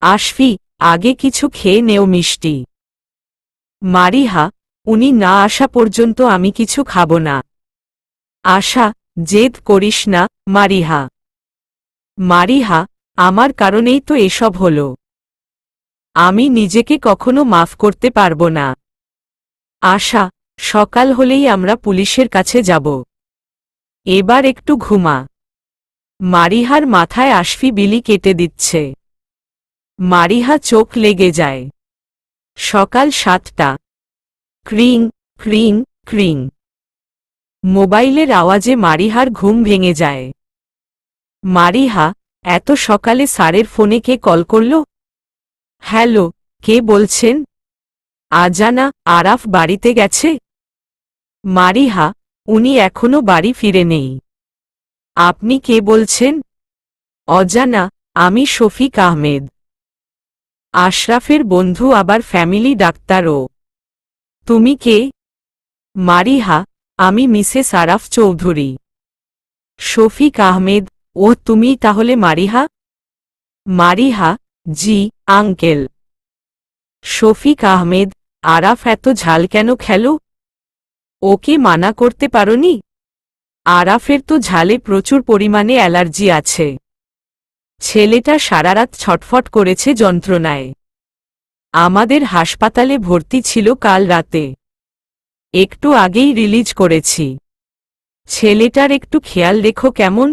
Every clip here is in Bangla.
আশফি, আগে কিছু খেয়ে নেও মিষ্টি। মারিহা, উনি না আসা পর্যন্ত আমি কিছু খাব না। আশা, জেদ করিস না মারিহা। মারিহা, আমার কারণেই তো এসব হলো। আমি নিজেকে কখনো মাফ করতে পারব না। আশা, সকাল হলেই আমরা পুলিশের কাছে যাব। এবার একটু ঘুমা। মারিহার মাথায় আশফি বিলি কেটে দিচ্ছে। মারিহা চোখ লেগে যায়। সকাল 7টা। ক্রিং ক্রিং ক্রিং। মোবাইলের আওয়াজে মারিহার ঘুম ভেঙে যায়। মারিহা, এত সকালে স্যারের ফোনে কে কল করল? হ্যালো, কে বলছেন? আজানা, আরাফ বাড়িতে গেছে? মারিহা, উনি এখনো বাড়ি ফিরে নেই। আপনি কে বলছেন? অজানা, আমি শফিক আহমেদ। আশরাফের বন্ধু, আবার ফ্যামিলি ডাক্তারও। তুমি কে? মারিহা, আমি মিসেস আরাফ চৌধুরী। শফিক আহমেদ, ও তুমি তাহলে মারিহা? মারিহা, জি আঙ্কেল। শফিক আহমেদ, আরাফ এত ঝাল কেন খেলো? ওকে মানা করতে পারোনি? আরাফের তো ঝালে প্রচুর পরিমাণে অ্যালার্জি আছে। ছেলেটা সারারাত ছটফট করেছে যন্ত্রণায়। আমাদের হাসপাতালে ভর্তি ছিল কাল রাতে। একটু আগেই রিলিজ করেছি। ছেলেটার একটু খেয়াল রেখো কেমন?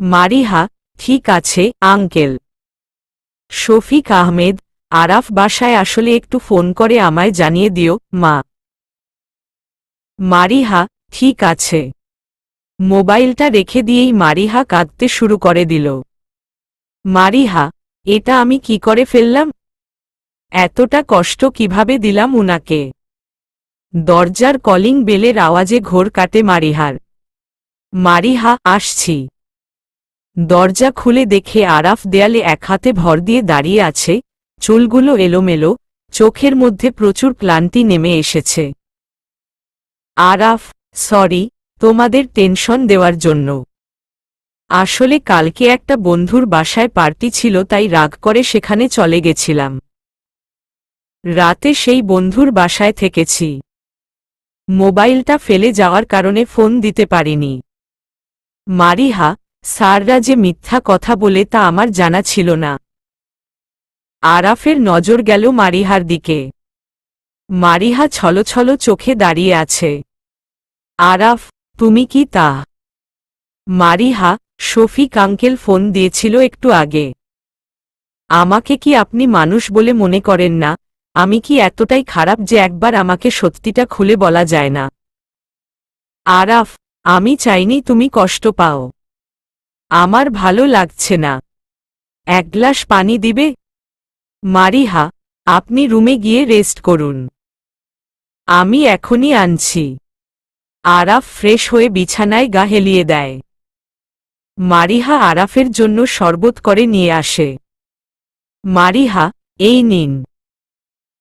মারিহা, ঠিক আছে আঙ্কেল। শফিক আহমেদ, আরাফ বাসায় আসলে একটু ফোন করে আমায় জানিয়ে দিও মা। মারিহা, ঠিক আছে। মোবাইলটা রেখে দিয়েই মারিহা কাঁদতে শুরু করে দিল। মারিহা, এটা আমি কি করে ফেললাম? এতটা কষ্ট কিভাবে দিলাম উনাকে? দরজার কলিং বেলের আওয়াজে ঘোর কাটে মারিহার। মারিহা, আসছি। দরজা খুলে দেখে আরাফ দেয়ালে এক হাতে ভর দিয়ে দাঁড়িয়ে আছে, চুলগুলো এলোমেলো, চোখের মধ্যে প্রচুর ক্লান্তি নেমে এসেছে। আরাফ, সরি তোমাদের টেনশন দেওয়ার জন্য। আসলে কালকে একটা বন্ধুর বাসায় পার্টি ছিল, তাই রাগ করে সেখানে চলে গেছিলাম। রাতে সেই বন্ধুর বাসায় থেকেছি। মোবাইলটা ফেলে যাওয়ার কারণে ফোন দিতে পারিনি। মারিহা, স্যাররা যে মিথ্যা কথা বলে তা আমার জানা ছিল না। আরাফের নজর গেল মারিহার দিকে। মারিহা ছলছল চোখে দাঁড়িয়ে আছে। আরাফ, তুমি কি তা? মারিহা, শফিক আঙ্কেল ফোন দিয়েছিল একটু আগে। আমাকে কি আপনি মানুষ বলে মনে করেন না? আমি কি এতটাই খারাপ যে একবার আমাকে সত্যিটা খুলে বলা যায় না? আরাফ, আমি চাইনি তুমি কষ্ট পাও। আমার ভালো লাগছে না। এক গ্লাস পানি দিবে? মারিহা, আপনি রুমে গিয়ে রেস্ট করুন। আমি এখনই আনছি। আরাফ ফ্রেশ হয়ে বিছানায় গা হেলিয়ে দেয়। মারিহা আরাফের জন্য শরবত করে নিয়ে আসে। মারিহা, এই নিন।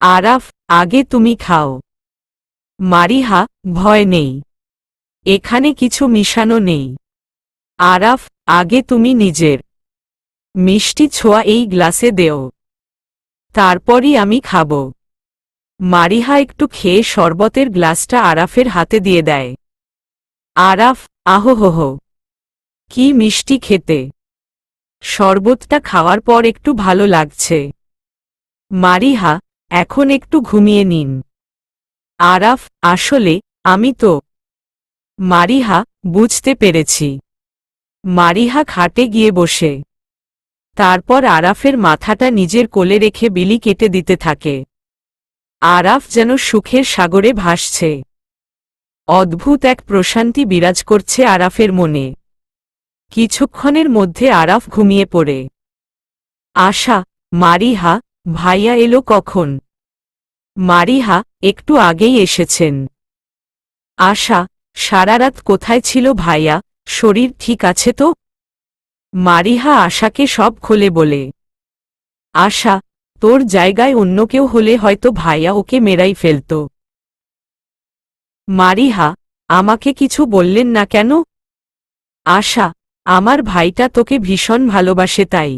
আরাফ, আগে তুমি খাও। মারিহা, ভয় নেই। এখানে কিছু মিশানো নেই। আরাফ, আগে তুমি নিজের মিষ্টি ছোঁয়া এই গ্লাসে দেও, তারপরই আমি খাব। মারিহা একটু খেয়ে শরবতের গ্লাসটা আরাফের হাতে দিয়ে দেয়। আরাফ, আহোহোহ, কি মিষ্টি খেতে। শরবতটা খাওয়ার পর একটু ভালো লাগছে। মারিহা, এখন একটু ঘুমিয়ে নিন। আরাফ, আসলে আমি তো। মারিহা, বুঝতে পেরেছি। মারিহা খাটে গিয়ে বসে। তারপর আরাফের মাথাটা নিজের কোলে রেখে বিলি কেটে দিতে থাকে। আরাফ যেন সুখের সাগরে ভাসছে। অদ্ভুত এক প্রশান্তি বিরাজ করছে আরাফের মনে। কিছুক্ষণের মধ্যে আরাফ ঘুমিয়ে পড়ে। আশা, মারিহা, ভাইয়া এলো কখন? মারিহা, একটু আগেই এসেছেন। আশা, সারারাত কোথায় ছিল ভাইয়া? শরীর ঠিক আছে তো? মারিহা আশাকে সব খুলে বলে। আশা, তোর জায়গায় অন্য কেউ হলে হয়তো ভাইয়া ওকে মেরাই ফেলত। মারিহা, আমাকে কিছু বললেন না কেন? আশা, আমার ভাইটা তোকে ভীষণ ভালোবাসে তাই।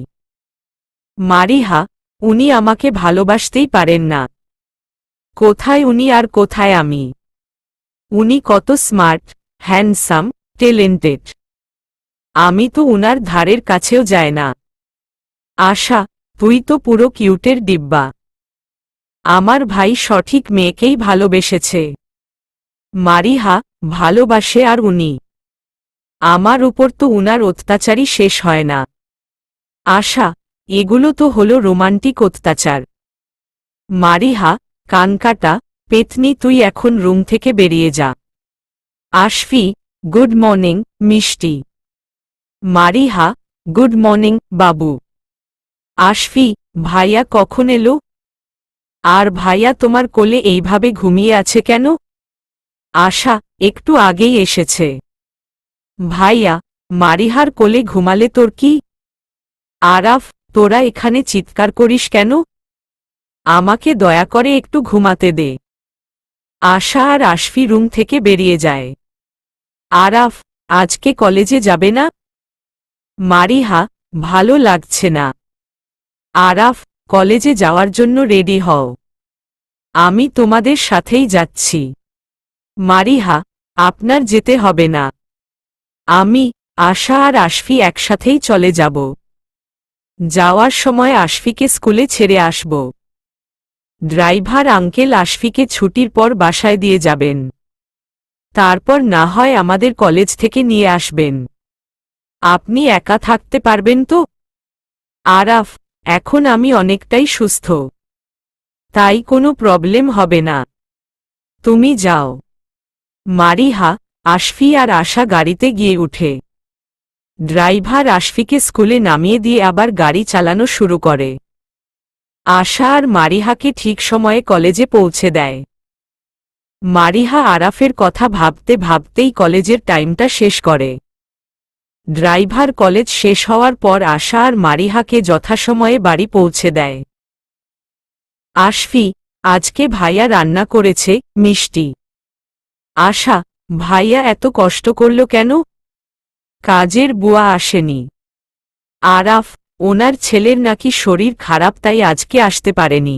মারিহা, উনি আমাকে ভালোবাসতেই পারেন না। কোথায় উনি আর কোথায় আমি? উনি কত স্মার্ট, হ্যান্ডসাম, ট্যালেন্টেড। আমি তো উনার ধারের কাছেও যায় না। আশা, তুই তো পুরো কিউটের ডিব্বা। আমার ভাই সঠিক মেয়েকেই ভালোবেসেছে। মারিহা, ভালোবাসে আর উনি? আমার উপর তো উনার অত্যাচারই শেষ হয় না। আশা, এগুলো তো হলো রোমান্টিক অত্যাচার। মারিহা, কানকাটা, পেতনি, তুই এখন রুম থেকে বেরিয়ে যা। আশফি, গুড মর্নিং মিষ্টি। মারিহা, গুড মর্নিং বাবু। আশফি, ভাইয়া কখন এলো? আর ভাইয়া তোমার কোলে এইভাবে ঘুমিয়ে আছে কেন? আশা, একটু আগেই এসেছে। ভাইয়া, মারিহার কোলে ঘুমালে তোর কি? আরাফ, তোরা এখানে চিৎকার করিস কেন? আমাকে দয়া করে একটু ঘুমাতে দে। আশা আর আশফি রুম থেকে বেরিয়ে যায়। আরাফ, আজকে কলেজে যাবে না? মারিহা, ভালো লাগছে না। আরাফ, কলেজে যাওয়ার জন্য রেডি হও। আমি তোমাদের সাথেই যাচ্ছি। মারিহা, আপনার যেতে হবে না। আমি, আশা আর আশফি একসাথেই চলে যাব। যাওয়ার সময় আশফিকে স্কুলে ছেড়ে আসব। ড্রাইভার আঙ্কেল আশফিকে ছুটির পর বাসায় দিয়ে যাবেন। তারপর না হয় আমাদের কলেজ থেকে নিয়ে আসবেন। আপনি একা থাকতে পারবেন তো? আরাফ, এখন আমি অনেকটাই সুস্থ, তাই কোনো প্রবলেম হবে না। তুমি যাও। মারিহা, আশফি আর আশা গাড়িতে গিয়ে উঠে। ড্রাইভার আশফিকে স্কুলে নামিয়ে দিয়ে আবার গাড়ি চালানো শুরু করে। আশা আর মারিহাকে ঠিক সময়ে কলেজে পৌঁছে দেয়। মারিহা আরাফের কথা ভাবতে ভাবতেই কলেজের টাইমটা শেষ করে। ড্রাইভার কলেজ শেষ হওয়ার পর আশা আর মারিহাকে যথাসময়ে বাড়ি পৌঁছে দেয়। আশফি, আজকে ভাইয়া রান্না করেছে মিষ্টি। আশা, ভাইয়া এত কষ্ট করল কেন? কাজের বুয়া আসেনি। আরাফ, ওনার ছেলের নাকি শরীর খারাপ, তাই আজকে আসতে পারেনি।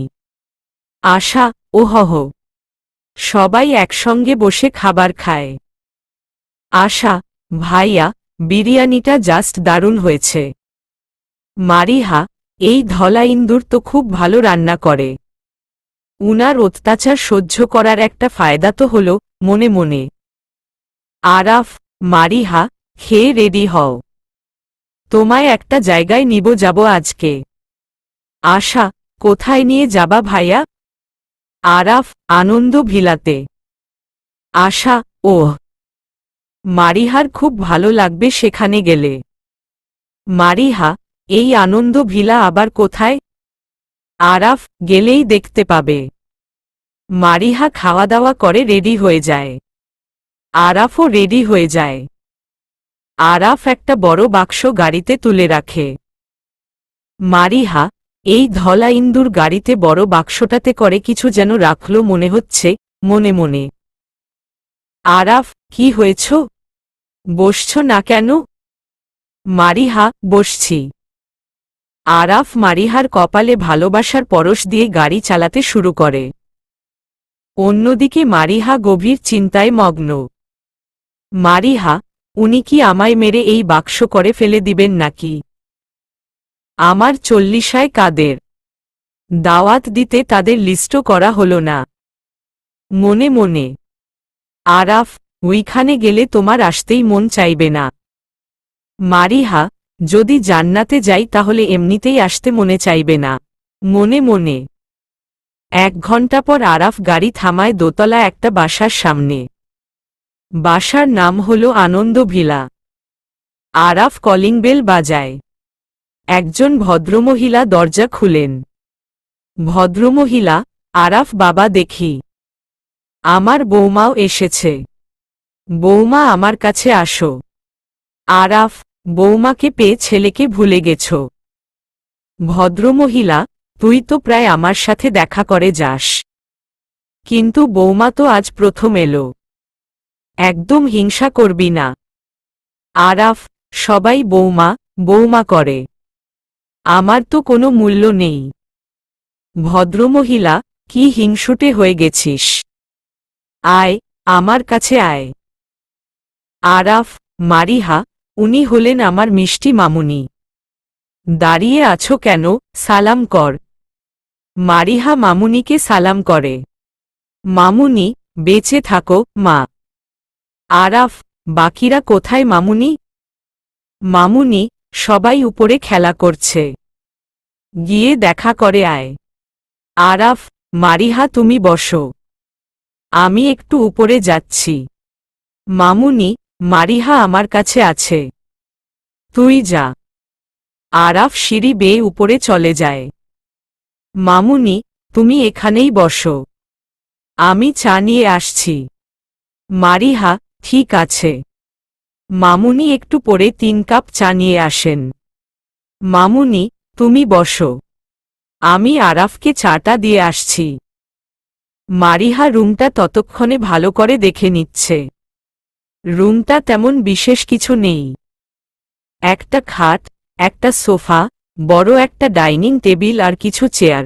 আশা, ওহহ। সবাই একসঙ্গে বসে খাবার খায়। আশা, ভাইয়া, বিরিয়ানিটা জাস্ট দারুণ হয়েছে। মারিহা, এই ধলা ইন্দুর তো খুব ভালো রান্না করে। উনার অত্যাচার সহ্য করার একটা ফায়দা তো হলো, মনে মনে। আরাফ, মারিহা, খেয়ে রেডি হও। তোমায় একটা জায়গায় নিব যাব আজকে। আশা, কোথায় নিয়ে যাবা ভাইয়া? আরাফ, আনন্দ ভিলাতে। আশা, ওহ, মারিহার খুব ভালো লাগবে সেখানে গেলে। মারিহা, এই আনন্দ ভিলা আবার কোথায়? আরাফ, গেলেই দেখতে পাবে। মারিহা খাওয়া দাওয়া করে রেডি হয়ে যায়। আরাফও রেডি হয়ে যায়। আরাফ একটা বড় বাক্স গাড়িতে তুলে রাখে। মারিহা, এই ধলা ইন্দুর গাড়িতে বড় বাক্সটাতে করে কিছু যেন রাখল মনে হচ্ছে, মনে মনে। আরাফ, কি হয়েছ? বসছ না কেন? মারিহা, বসছি। আরাফ মারিহার কপালে ভালোবাসার পরশ দিয়ে গাড়ি চালাতে শুরু করে। অন্যদিকে মারিহা গভীর চিন্তায় মগ্ন। মারিহা, উনি কি আমায় মেরে এই বাক্স করে ফেলে দিবেন নাকি? আমার 40 কাদের দাওয়াত দিতে তাদের লিস্টও করা হলো না। মনে মনে। আরাফ, ওইখানে গেলে তোমার আসতেই মন চাইবে না। মারিহা, যদি জান্নাতে যাই তাহলে এমনিতেই আসতে মনে চাইবে না। মনে মনে। 1 ঘন্টা পর আরাফ গাড়ি থামায় দোতলা একটা বাসার সামনে। বাসার নাম হল আনন্দ ভিলা। আরাফ কলিং বেল বাজায়। একজন ভদ্রমহিলা দরজা খুলেন। ভদ্রমহিলা, আরাফ বাবা দেখি। আমার বৌমাও এসেছে। বৌমা আমার কাছে আসো। আরাফ, বৌমাকে পেয়ে ছেলেকে ভুলে গেছ। ভদ্রমহিলা, তুই তো প্রায় আমার সাথে দেখা করে যাস, কিন্তু বৌমা তো আজ প্রথম এলো। একদম হিংসা করবি না। আরাফ, সবাই বৌমা বৌমা করে। আমার তো কোনো মূল্য নেই। ভদ্রমহিলা, কি হিংসুটে হয়ে গেছিস? আয়, আমার কাছে আয়। আরাফ, মারিহা, উনি হলেন আমার মিষ্টি মামুনি। দাঁড়িয়ে আছো কেন, সালাম কর। মারিহা মামুনিকে সালাম করে। মামুনি, বেঁচে থাকো, মা। আরাফ, বাকিরা কোথায় মামুনি? মামুনি, সবাই উপরে খেলা করছে। গিয়ে দেখা করে আয়। আরাফ, মারিহা তুমি বসো। আমি একটু উপরে যাচ্ছি। মামুনি, মারিহা আমার কাছে আছে। তুই যা। আরাফ সিঁড়ি বেয়ে উপরে চলে যায়। মামুনি, তুমি এখানেই বসো। আমি চা নিয়ে আসছি। মারিহা, ঠিক আছে। মামুনি একটু পরে 3 কাপ চা নিয়ে আসেন। মামুনি, তুমি বসো। আমি আরাফকে চাটা দিয়ে আসছি। মারিহা রুমটা ততক্ষণে ভালো করে দেখে নিচ্ছে। রুমটা তেমন বিশেষ কিছু নেই। একটা খাট, একটা সোফা, বড় একটা ডাইনিং টেবিল আর কিছু চেয়ার।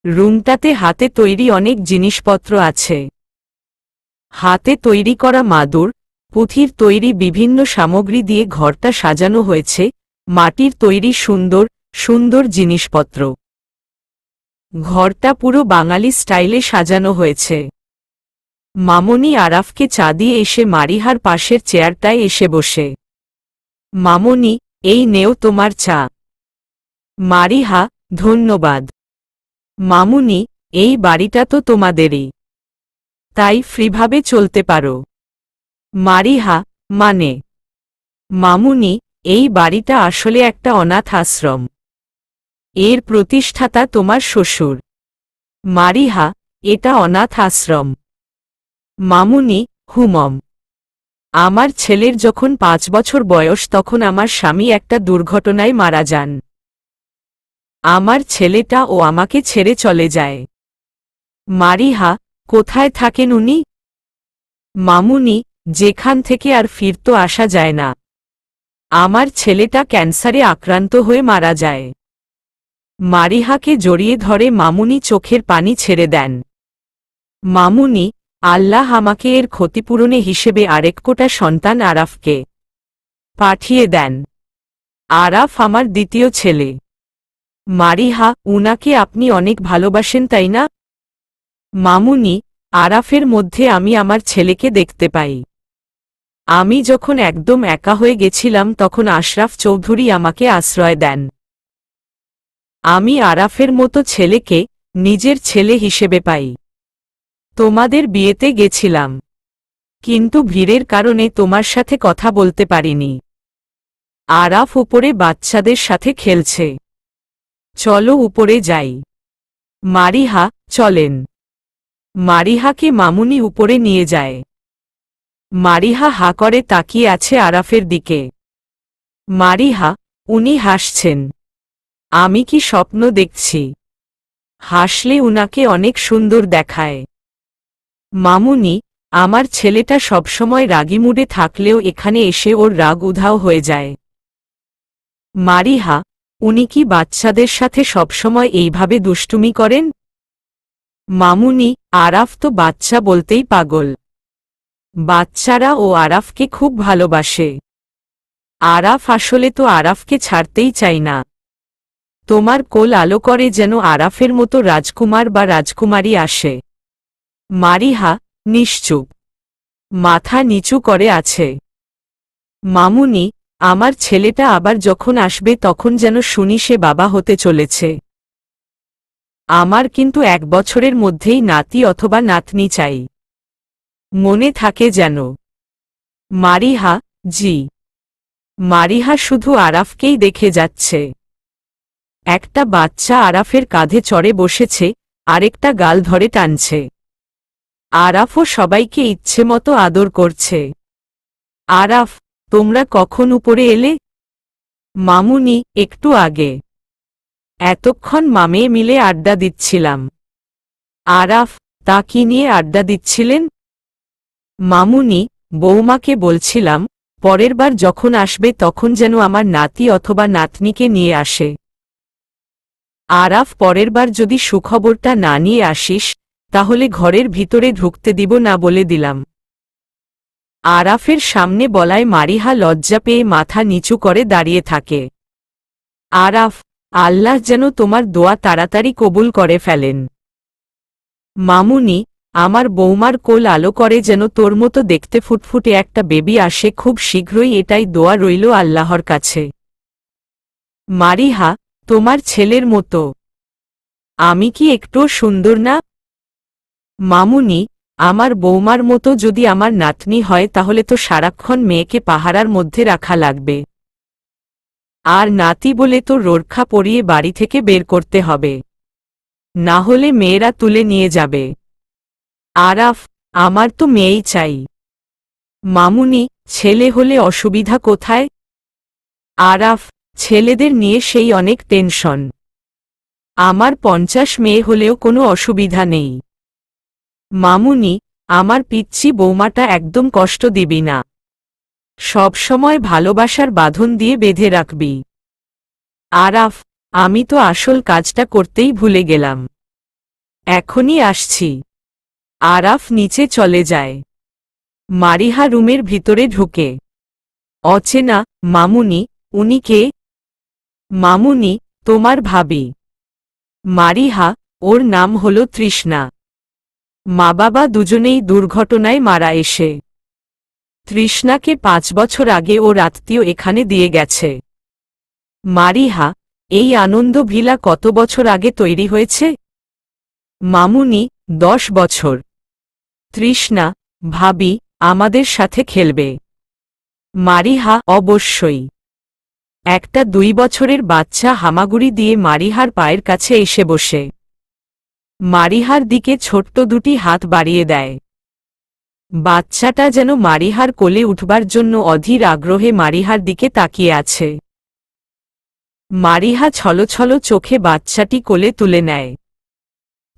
রুমটাতে হাতে তৈরি অনেক জিনিসপত্র আছে। হাতে তৈরি করা মাদুর, পুঁথির তৈরি বিভিন্ন সামগ্রী দিয়ে ঘরটা সাজানো হয়েছে, মাটির তৈরি সুন্দর সুন্দর জিনিসপত্র। ঘরটা পুরো বাঙালি স্টাইলে সাজানো হয়েছে। মামুনি আরাফকে চা দিয়ে এসে মারিহার পাশের চেয়ারটায় এসে বসে। মামুনি, এই নেও তোমার চা। মারিহা, ধন্যবাদ। মামুনি, এই বাড়িটা তো তোমাদেরই, তাই ফ্রিভাবে চলতে পারো। মারিহা, মানে? মামুনি, এই বাড়িটা আসলে একটা অনাথ আশ্রম। এর প্রতিষ্ঠাতা তোমার শ্বশুর। মারিহা, এটা অনাথ আশ্রম। মামুনি, হুমম। আমার ছেলের যখন 5 বছর বয়স তখন আমার স্বামী একটা দুর্ঘটনায় মারা যান। আমার ছেলেটা ও আমাকে ছেড়ে চলে যায়। মারিহা, কোথায় থাকেন উনি? মামুনি, যেখান থেকে আর ফিরতো আসা যায় না। আমার ছেলেটা ক্যান্সারে আক্রান্ত হয়ে মারা যায়। মারিহাকে জড়িয়ে ধরে মামুনি চোখের পানি ছেড়ে দেন। মামুনি, আল্লাহ আমাকে এর ক্ষতিপূরণে হিসেবে আরেকটা সন্তান আরাফকে পাঠিয়ে দেন। আরাফ আমার দ্বিতীয় ছেলে। মারিহা, উনাকে আপনি অনেক ভালোবাসেন তাই না? মামুনি, আরাফের মধ্যে আমি আমার ছেলেকে দেখতে পাই। আমি যখন একদম একা হয়ে গেছিলাম তখন আশরাফ চৌধুরী আমাকে আশ্রয় দেন। আমি আরাফের মতো ছেলেকে নিজের ছেলে হিসেবে পাই। তোমাদের বিয়েতে গেছিলাম, কিন্তু ভিড়ের কারণে তোমার সাথে কথা বলতে পারিনি। আরাফ উপরে বাচ্চাদের সাথে খেলছে। চলো উপরে যাই। মারিহা, চলেন। মারিহাকে মামুনি উপরে নিয়ে যায়। মারিহা হা করে তাকিয়ে আছে আরাফের দিকে। মারিহা, উনি হাসছেন। আমি কি স্বপ্ন দেখছি? হাসলে উনাকে অনেক সুন্দর দেখায়। মামুনি, আমার ছেলেটা সবসময় রাগী মুডে থাকলেও এখানে এসে ওর রাগ উধাও হয়ে যায়। মারিহা, উনি কি বাচ্চাদের সাথে সবসময় এইভাবে দুষ্টুমি করেন? মামুনি, আরাফ তো বাচ্চা বলতেই পাগল। বাচ্চারা ও আরাফকে খুব ভালোবাসে। আরাফ আসলে তো আরাফকে ছাড়তেই চাই না। তোমার কোল আলো করে যেন আরাফের মতো রাজকুমার বা রাজকুমারী আসে। মারিহা, নিশ্চুপ, মাথা নিচু করে আছে। মামুনি, আমার ছেলেটা আবার যখন আসবে তখন যেন শুনি সে বাবা হতে চলেছে। আমার কিন্তু 1 বছরের মধ্যেই নাতি অথবা নাতনি চাই। মনে থাকে যেন। মারিহা, জি। মারিহা শুধু আরাফকেই দেখে যাচ্ছে। একটা বাচ্চা আরাফের কাঁধে চড়ে বসেছে, আরেকটা গাল ধরে টানছে। আরাফও সবাইকে ইচ্ছেমতো আদর করছে। আরাফ, তোমরা কখন উপরে এলে? মামুনি, একটু আগে। এতক্ষণ মামে মিলে আড্ডা দিচ্ছিলাম। আরাফ, তা কি নিয়ে আড্ডা দিচ্ছিলেন? মামুনি, বৌমাকে বলছিলাম পরের বার যখন আসবে তখন যেন আমার নাতি অথবা নাতনিকে নিয়ে আসে। আরাফ, পরের বার যদি সুখবরটা না নিয়ে আসিস তাহলে ঘরের ভিতরে ঢুকতে দিব না বলে দিলাম। আরাফের সামনে বলায় মারিহা লজ্জা পেয়ে মাথা নিচু করে দাঁড়িয়ে থাকে। আরাফ, আল্লাহ যেন তোমার দোয়া তাড়াতাড়ি কবুল করে ফেলেন। মামুনি, আমার বৌমার কোল আলো করে যেন তোর মতো দেখতে ফুটফুটে একটা বেবি আসে খুব শীঘ্রই, এটাই দোয়া রইল আল্লাহর কাছে। মারিহা, তোমার ছেলের মতো। আমি কি একটুও সুন্দর না? মামুনি, আমার বৌমার মতো যদি আমার নাতনি হয় তাহলে তো সারাক্ষণ মেয়েকে পাহারার মধ্যে রাখা লাগবে, আর নাতি বলে তো রোরখা পরিয়ে বাড়ি থেকে বের করতে হবে, না হলে মেয়েরা তুলে নিয়ে যাবে। আরাফ, আমার তো মেয়েই চাই। মামুনি, ছেলে হলে অসুবিধা কোথায়? আরাফ, ছেলেদের নিয়ে সেই অনেক টেনশন। আমার 50 মেয়ে হলেও কোনো অসুবিধা নেই। মামুনি, আমার পিচ্চি বৌমাটা একদম কষ্ট দিবি না, সব সময় ভালোবাসার বাঁধন দিয়ে বেঁধে রাখবি। আরাফ, আমি তো আসল কাজটা করতেই ভুলে গেলাম, এখনই আসছি। আরাফ নিচে চলে যায়। মারিহা রুমের ভিতরে ঢুকে। অচেনা। মামুনি, উনি কে? মামুনি, তোমার ভাবি। মারিহা, ওর নাম হলো তৃষ্ণা। মা বাবা দুজনেই দুর্ঘটনায় মারা এসে। তৃষ্ণাকে 5 বছর আগে ওর আত্মীয় এখানে দিয়ে গেছে। মারিহা, এই আনন্দ ভিলা কত বছর আগে তৈরি হয়েছে? মামুনি, 10 বছর। তৃষ্ণা, ভাবি, আমাদের সাথে খেলবে? মারিহা, অবশ্যই। একটা 2 বছরের বাচ্চা হামাগুড়ি দিয়ে মারিহার পায়ের কাছে এসে বসে। মারিহার দিকে ছোট্ট দুটি হাত বাড়িয়ে দেয়। বাচ্চাটা যেন মারিহার কোলে উঠবার জন্য অধীর আগ্রহে মারিহার দিকে তাকিয়ে আছে। মারিহা ছলছল চোখে বাচ্চাটি কোলে তুলে নেয়।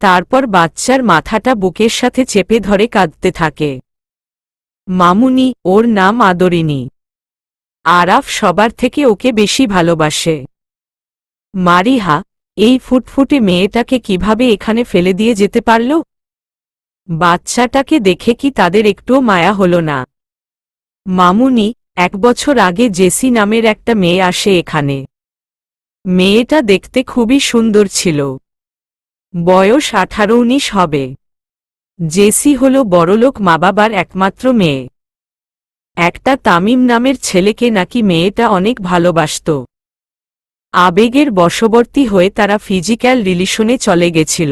তারপর বাচ্চার মাথাটা বুকের সাথে চেপে ধরে কাঁদতে থাকে। মামুনি, ওর নাম আদরিনী। আরাফ সবার থেকে ওকে বেশি ভালোবাসে। মারিহা, এই ফুটফুটে মেয়েটাকে কিভাবে এখানে ফেলে দিয়ে যেতে পারল? বাচ্চাটাকে দেখে কি তাদের একটুও মায়া হল না? মামুনি, 1 বছর আগে জেসি নামের একটা মেয়ে আসে এখানে। মেয়েটা দেখতে খুবই সুন্দর ছিল। বয়স 18-19 হবে। জেসি হল বড়লোক মা বাবার একমাত্র মেয়ে। একটা তামিম নামের ছেলেকে নাকি মেয়েটা অনেক ভালোবাসত। আবেগের বশবর্তী হয়ে তারা ফিজিক্যাল রিলেশনে চলে গেছিল।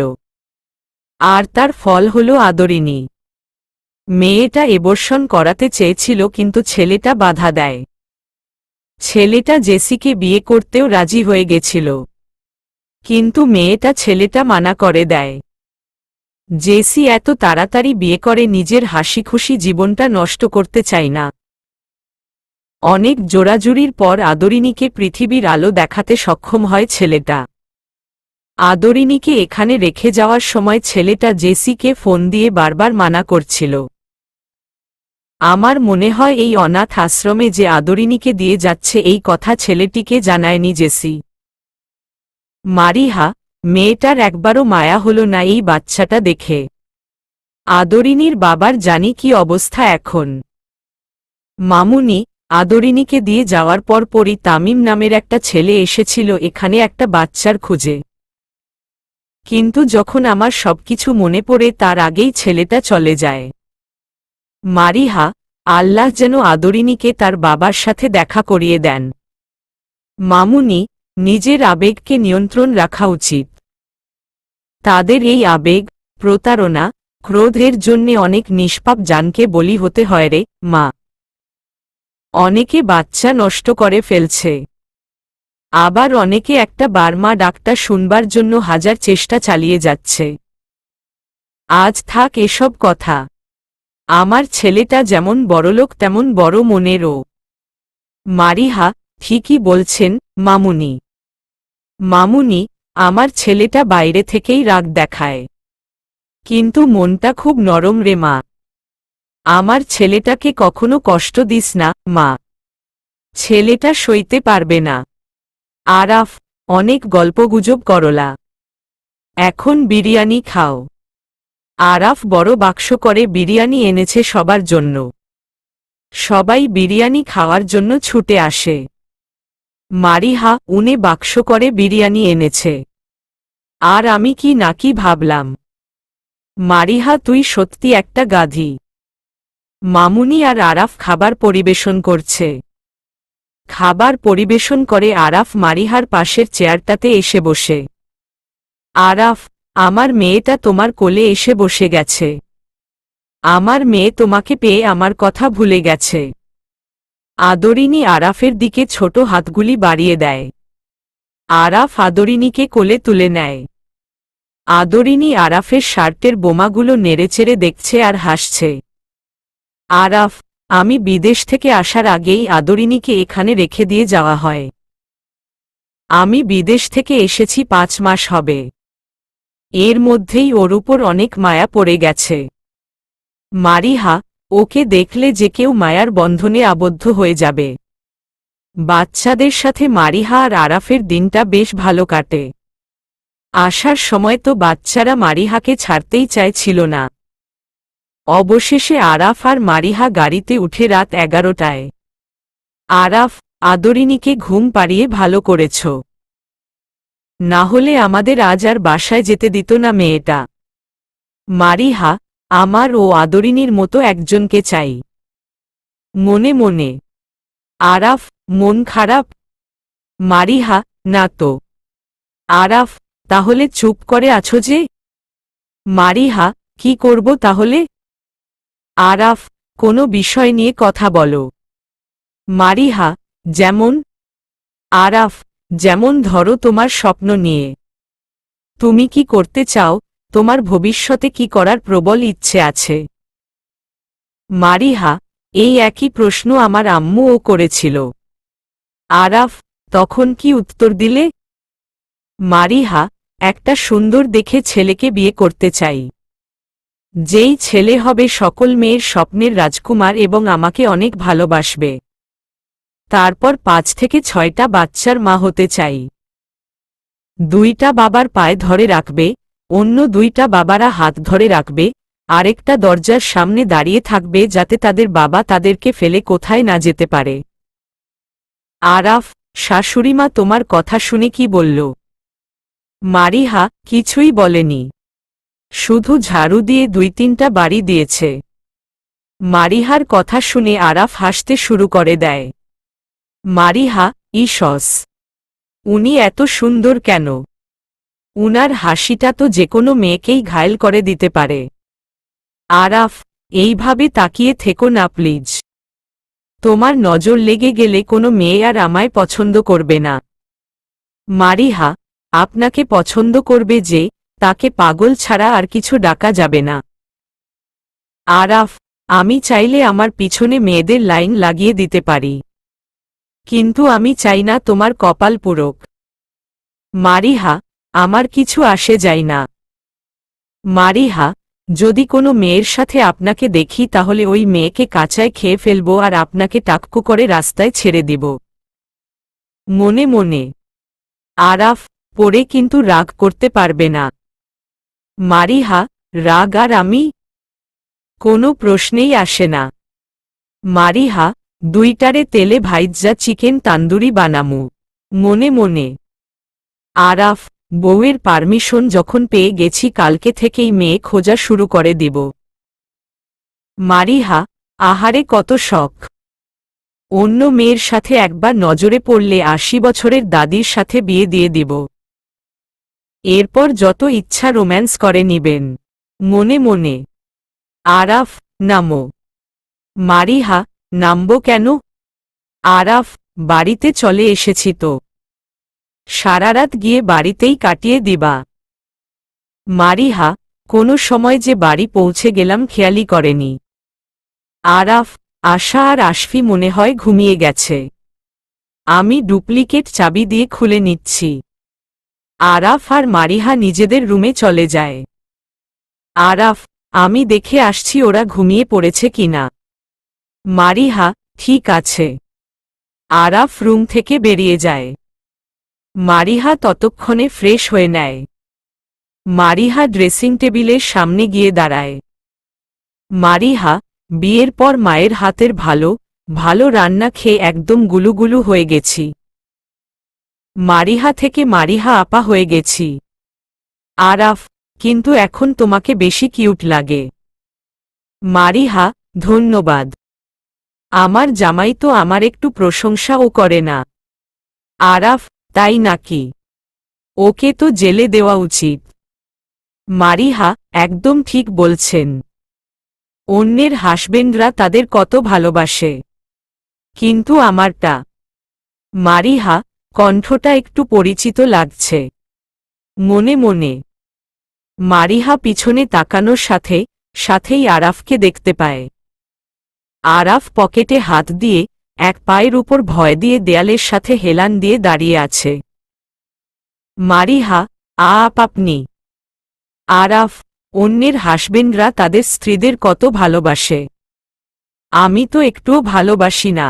আর তার ফল হল আদরিনী। মেয়েটা এবর্ষণ করাতে চেয়েছিল কিন্তু ছেলেটা বাধা দেয়। ছেলেটা জেসিকে বিয়ে করতেও রাজি হয়ে গেছিল, কিন্তু মেয়েটা ছেলেটা মানা করে দেয়। জেসি এত তাড়াতাড়ি বিয়ে করে নিজের হাসিখুশি জীবনটা নষ্ট করতে চায় না। অনেক জোরাজুরির পর আদরিনীকে পৃথিবীর আলো দেখাতে সক্ষম হয় ছেলেটা। আদরিনীকে এখানে রেখে যাওয়ার সময় ছেলেটা জেসিকে ফোন দিয়ে বারবার মানা করছিল। আমার মনে হয় এই অনাথ আশ্রমে যে আদরিনীকে দিয়ে যাচ্ছে এই কথা ছেলেটিকে জানায়নি জেসি। মারিহা, মেয়েটার একবারও মায়া হল না এই বাচ্চাটা দেখে। আদরিনীর বাবার জানি কি অবস্থা এখন। মামুনি, আদরিনীকে দিয়ে যাওয়ার পরপরই তামিম নামের একটা ছেলে এসেছিল এখানে একটা বাচ্চার খুঁজে। কিন্তু যখন আমার সবকিছু মনে পড়ে তার আগেই ছেলেটা চলে যায়। মারিহা, আল্লাহ যেন আদরিনীকে তার বাবার সাথে দেখা করিয়ে দেন। মামুনি, নিজের আবেগকে নিয়ন্ত্রণ রাখা উচিত। তাদের এই আবেগ, প্রতারণা, ক্রোধের জন্যে অনেক নিষ্পাপ জানকে বলি হতে হয় রে মা। অনেকে বাচ্চা নষ্ট করে ফেলছে, আবার অনেকে একটা বারমা ডাকটা শুনবার জন্য হাজার চেষ্টা চালিয়ে যাচ্ছে। আজ থাক এসব কথা। আমার ছেলেটা যেমন বড়লোক তেমন বড় মনেরও। মারিহা, ঠিকই বলছেন মামুনি। মামুনি, আমার ছেলেটা বাইরে থেকেই রাগ দেখায়, কিন্তু মনটা খুব নরম রে মা। আমার ছেলেটাকে কখনো কষ্ট দিস না মা। ছেলেটা সইতে পারবে না। আরাফ, অনেক গল্পগুজব করলা, এখন বিরিয়ানি খাও। আরাফ বড় বাক্স করে বিরিয়ানি এনেছে সবার জন্য। সবাই বিরিয়ানি খাওয়ার জন্য ছুটে আসে। মারিহা উনে বাক্স করে বিরিয়ানি এনেছে। আর আমি কি নাকি ভাবলাম। মারিহা, তুই সত্যি একটা গাধি। মামুনি আর আরাফ খাবার পরিবেশন করছে। খাবার পরিবেশন করে আরাফ মারিহার পাশের চেয়ারটাতে এসে বসে। আরাফ, আমার মেয়েটা তোমার কোলে এসে বসে গেছে। আমার মেয়ে তোমাকে পেয়ে আমার কথা ভুলে গেছে। আদরিনী আরাফের দিকে ছোট হাতগুলি বাড়িয়ে দেয়। আরাফ আদরিনীকে কোলে তুলে নেয়। আদরিনী আরাফের শার্টের বোমাগুলো নেড়েচেড়ে দেখছে আর হাসছে। আরাফ, আমি বিদেশ থেকে আসার আগেই আদরিনীকে এখানে রেখে দিয়ে যাওয়া হয়। আমি বিদেশ থেকে এসেছি 5 মাস হবে। এর মধ্যেই ওর উপর অনেক মায়া পড়ে গেছে। মারিহা, ওকে দেখলে যে কেউ মায়ার বন্ধনে আবদ্ধ হয়ে যাবে। বাচ্চাদের সাথে মারিহা আর আরাফের দিনটা বেশ ভালো কাটে। আসার সময় তো বাচ্চারা মারিহাকে ছাড়তেই চাইছিল না। অবশেষে আরাফ আর মারিহা গাড়িতে উঠে রাত 11টায়। আরাফ, আদরিনীকে ঘুম পাড়িয়ে ভালো করেছ। না হলে আমাদের আজ আর বাসায় যেতে দিত না মেয়েটা। মারিহা, আমার ও আদরিনীর মতো একজনকে চাই। মনে মনে। আরাফ, মন খারাপ? মারিহা, না তো। আরাফ, তাহলে চুপ করে আছো যে? মারিহা, কি করব তাহলে? আরাফ, কোনো বিষয় নিয়ে কথা বলো। মারিহা, যেমন? আরাফ, যেমন ধরো তোমার স্বপ্ন নিয়ে। তুমি কি করতে চাও? তোমার ভবিষ্যতে কি করার প্রবল ইচ্ছে আছে? মারিহা, এই একই প্রশ্ন আমার আম্মুও করেছিল। আরাফ, তখন কি উত্তর দিলে? মারিহা, একটা সুন্দর দেখে ছেলেকে বিয়ে করতে চাই। যেই ছেলে হবে সকল মেয়ের স্বপ্নের রাজকুমার এবং আমাকে অনেক ভালোবাসবে। তারপর 5 থেকে 6টা বাচ্চার মা হতে চাই। 2টা বাবার পায়ে ধরে রাখবে, অন্য 2টা বাবারা হাত ধরে রাখবে, আরেকটা দরজার সামনে দাঁড়িয়ে থাকবে যাতে তাদের বাবা তাদেরকে ফেলে কোথায় না যেতে পারে। আরাফ, শাশুড়িমা তোমার কথা শুনে কি বলল? মারিহা, কিছুই বলেনি। শুধু ঝাড়ু দিয়ে 2-3টা বাড়ি দিয়েছে। মারিহার কথা শুনে আরাফ হাসতে শুরু করে দেয়। মারিহা, ইসস, উনি এত সুন্দর কেন? উনার হাসিটা তো যেকোনো মেয়েকেই ঘায়েল করে দিতে পারে। আরাফ, এইভাবে তাকিয়ে থেকো না প্লিজ। তোমার নজর লেগে গেলে কোনো মেয়ে আর আমায় পছন্দ করবে না। মারিহা, আপনাকে পছন্দ করবে যে, তাকে পাগল ছাড়া আর কিছু ডাকা যাবে না। আরাফ, আমি চাইলে আমার পিছনে মেয়েদের লাইন লাগিয়ে দিতে পারি। কিন্তু আমি চাই না তোমার কপাল পুরোক। মারিহা, আমার কিছু আসে যায় না। মারিহা, যদি কোনো মেয়ের সাথে আপনাকে দেখি তাহলে ওই মেয়েকে কাঁচায় খেয়ে ফেলব আর আপনাকে টাক্কু করে রাস্তায় ছেড়ে দিব। মনে মনে। আরাফ, পরে কিন্তু রাগ করতে পারবে না। মারিহা, রাগ আর আমি? কোনো প্রশ্নেই আসে না। মারিহা, 2টারে তেলে ভাইজ্জা চিকেন তান্দুরি বানামু। মনে মনে। আরাফ, বউয়ের পারমিশন যখন পেয়ে গেছি কালকে থেকেই মেয়ে খোঁজা শুরু করে দিব। মারিহা, আহারে কত শখ। অন্য মেয়ের সাথে একবার নজরে পড়লে 80 বছরের দাদির সাথে বিয়ে দিয়ে দিব। এরপর যত ইচ্ছা রোম্যান্স করে নিবেন। মনে মনে। আরাফ, নামো। মারিহা, নামব কেন? আরাফ, বাড়িতে চলে এসেছি তো। সারারাত গিয়ে বাড়িতেই কাটিয়ে দিবা। মারিহা, কোনো সময় যে বাড়ি পৌঁছে গেলাম খেয়ালই করেনি। আরাফ, আশা আর আশফি মনে হয় ঘুমিয়ে গেছে। আমি ডুপ্লিকেট চাবি দিয়ে খুলে নিচ্ছি। আরাফ আর মারিহা নিজেদের রুমে চলে যায়। আরাফ, আমি দেখে আসছি ওরা ঘুমিয়ে পড়েছে কিনা। মারিহা, ঠিক আছে। আরাফ রুম থেকে বেরিয়ে যায়। মারিহা ততক্ষণে ফ্রেশ হয়ে নেয়। মারিহা ড্রেসিং টেবিলের সামনে গিয়ে দাঁড়ায়। মারিহা, বিয়ের পর মায়ের হাতের ভালো ভালো রান্না খেয়ে একদম গুলুগুলু হয়ে গেছি। মারিহা থেকে মারিহা আপা হয়ে গেছি। আরাফ, কিন্তু এখন তোমাকে বেশি কিউট লাগে। মারিহা, ধন্যবাদ। আমার জামাই তো আমার একটু প্রশংসাও করে না। আরাফ, তাই নাকি? ওকে তো জেলে দেওয়া উচিত। মারিহা, একদম ঠিক বলছেন। অন্যের হাসবেন্ডরা তাদের কত ভালোবাসে, কিন্তু আমারটা। মারিহা, কণ্ঠটা একটু পরিচিত লাগছে। মনে মনে মারিহা পিছনে তাকানোর সাথে সাথেই আরাফকে দেখতে পায়। আরাফ পকেটে হাত দিয়ে এক পায়ের উপর ভয় দিয়ে দেয়ালের সাথে হেলান দিয়ে দাঁড়িয়ে আছে। মারিহা, আপনি? আরাফ, অন্যের হাসবেন্ডরা তাদের স্ত্রীদের কত ভালোবাসে, আমি তো একটুও ভালোবাসি না।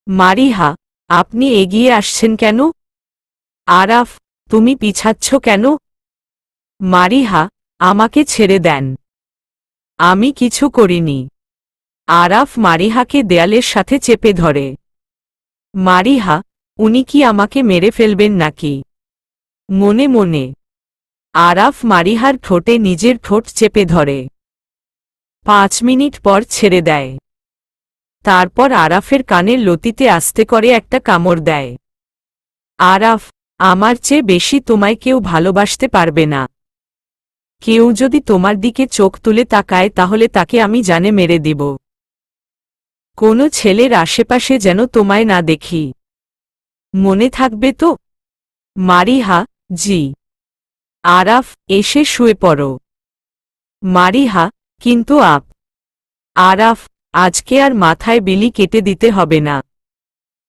মারিহা, আপনি এগিয়ে আসছেন কেন? আরাফ, তুমি পিছাচ্ছ কেন? মারিহা, আমাকে ছেড়ে দেন। আমি কিছু করিনি। আরাফ মারিহাকে দেয়ালের সাথে চেপে ধরে। মারিহা, উনি কি আমাকে মেরে ফেলবেন নাকি? মনে মনে আরাফ মারিহার ঠোঁটে নিজের ঠোঁট চেপে ধরে। 5 মিনিট পর ছেড়ে দেয়। তারপর আরাফের কানের লতিতে আস্তে করে একটা কামড় দেয়। আরাফ, আমার চেয়ে বেশি তোমায় কেউ ভালোবাসতে পারবে না। কেউ যদি তোমার দিকে চোখ তুলে তাকায় তাহলে তাকে আমি জানে মেরে দিব। কোনো ছেলের আশেপাশে যেন তোমায় না দেখি। মনে থাকবে তো? মারিহা, জি। আরাফ, এসে শুয়ে পড়ো। মারিহা, কিন্তু আরাফ, আজকে আর মাথায় বিলি কেটে দিতে হবে না।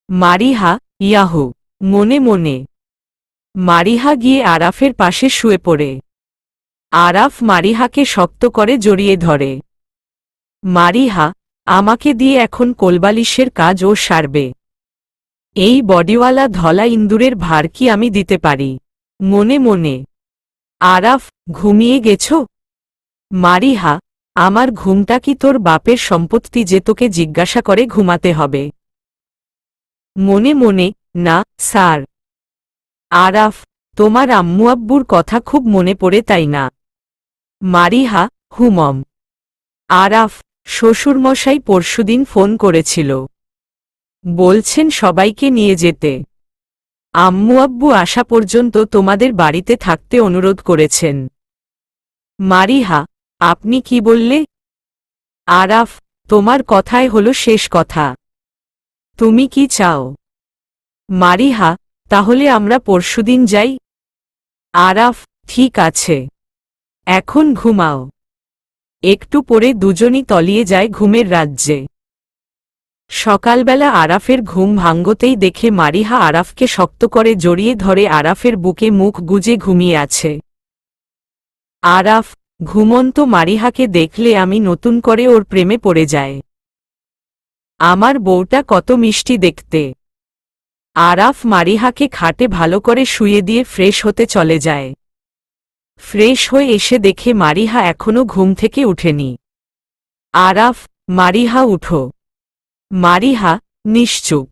মারিহা, ইয়াহু। মনে মনে মারিহা গিয়ে আরাফের পাশে শুয়ে পড়ে। আরাফ মারিহাকে শক্ত করে জড়িয়ে ধরে। মারিহা, আমাকে দিয়ে এখন কোলবালিশের কাজ ও সারবে। এই বডিওয়ালা ধলা ইন্দুরের ভার কি আমি দিতে পারি? মনে মনে আরাফ, ঘুমিয়ে গেছ? মারিহা, আমার ঘুমটা কি তোর বাপের সম্পত্তি যে তোকে জিজ্ঞাসা করে ঘুমাতে হবে? মনে মনে, না স্যার। আরাফ, তোমার আম্মু আব্বুর কথা খুব মনে পড়ে তাই না? মারিহা, হুমম। আরাফ, শ্বশুরমশাই পরশুদিন ফোন করেছিল। বলছেন সবাইকে নিয়ে যেতে। আম্মু আব্বু আসা পর্যন্ত তোমাদের বাড়িতে থাকতে অনুরোধ করেছেন। মারিহা, আপনি কি বললে? আরাফ, তোমার কথাই হলো শেষ কথা। তুমি কি চাও? মারিহা, তাহলে আমরা পরশুদিন যাই। আরাফ, ঠিক আছে। এখন ঘুমাও। একটু পরে দুজনই তলিয়ে যায় ঘুমের রাজ্যে। সকালবেলা আরাফের ঘুম ভাঙ্গতেই দেখে মারিহা আরাফকে শক্ত করে জড়িয়ে ধরে আরাফের বুকে মুখ গুজে ঘুমিয়ে আছে। আরাফ, ঘুমন্ত মারিহাকে দেখলে আমি নতুন করে ওর প্রেমে পড়ে যায়। আমার বউটা কত মিষ্টি দেখতে। আরাফ মারিহাকে খাটে ভালো করে শুয়ে দিয়ে ফ্রেশ হতে চলে যায়। ফ্রেশ হয়ে এসে দেখে মারিহা এখনো ঘুম থেকে উঠেনি। আরাফ, মারিহা উঠো। মারিহা, নিশ্চুপ।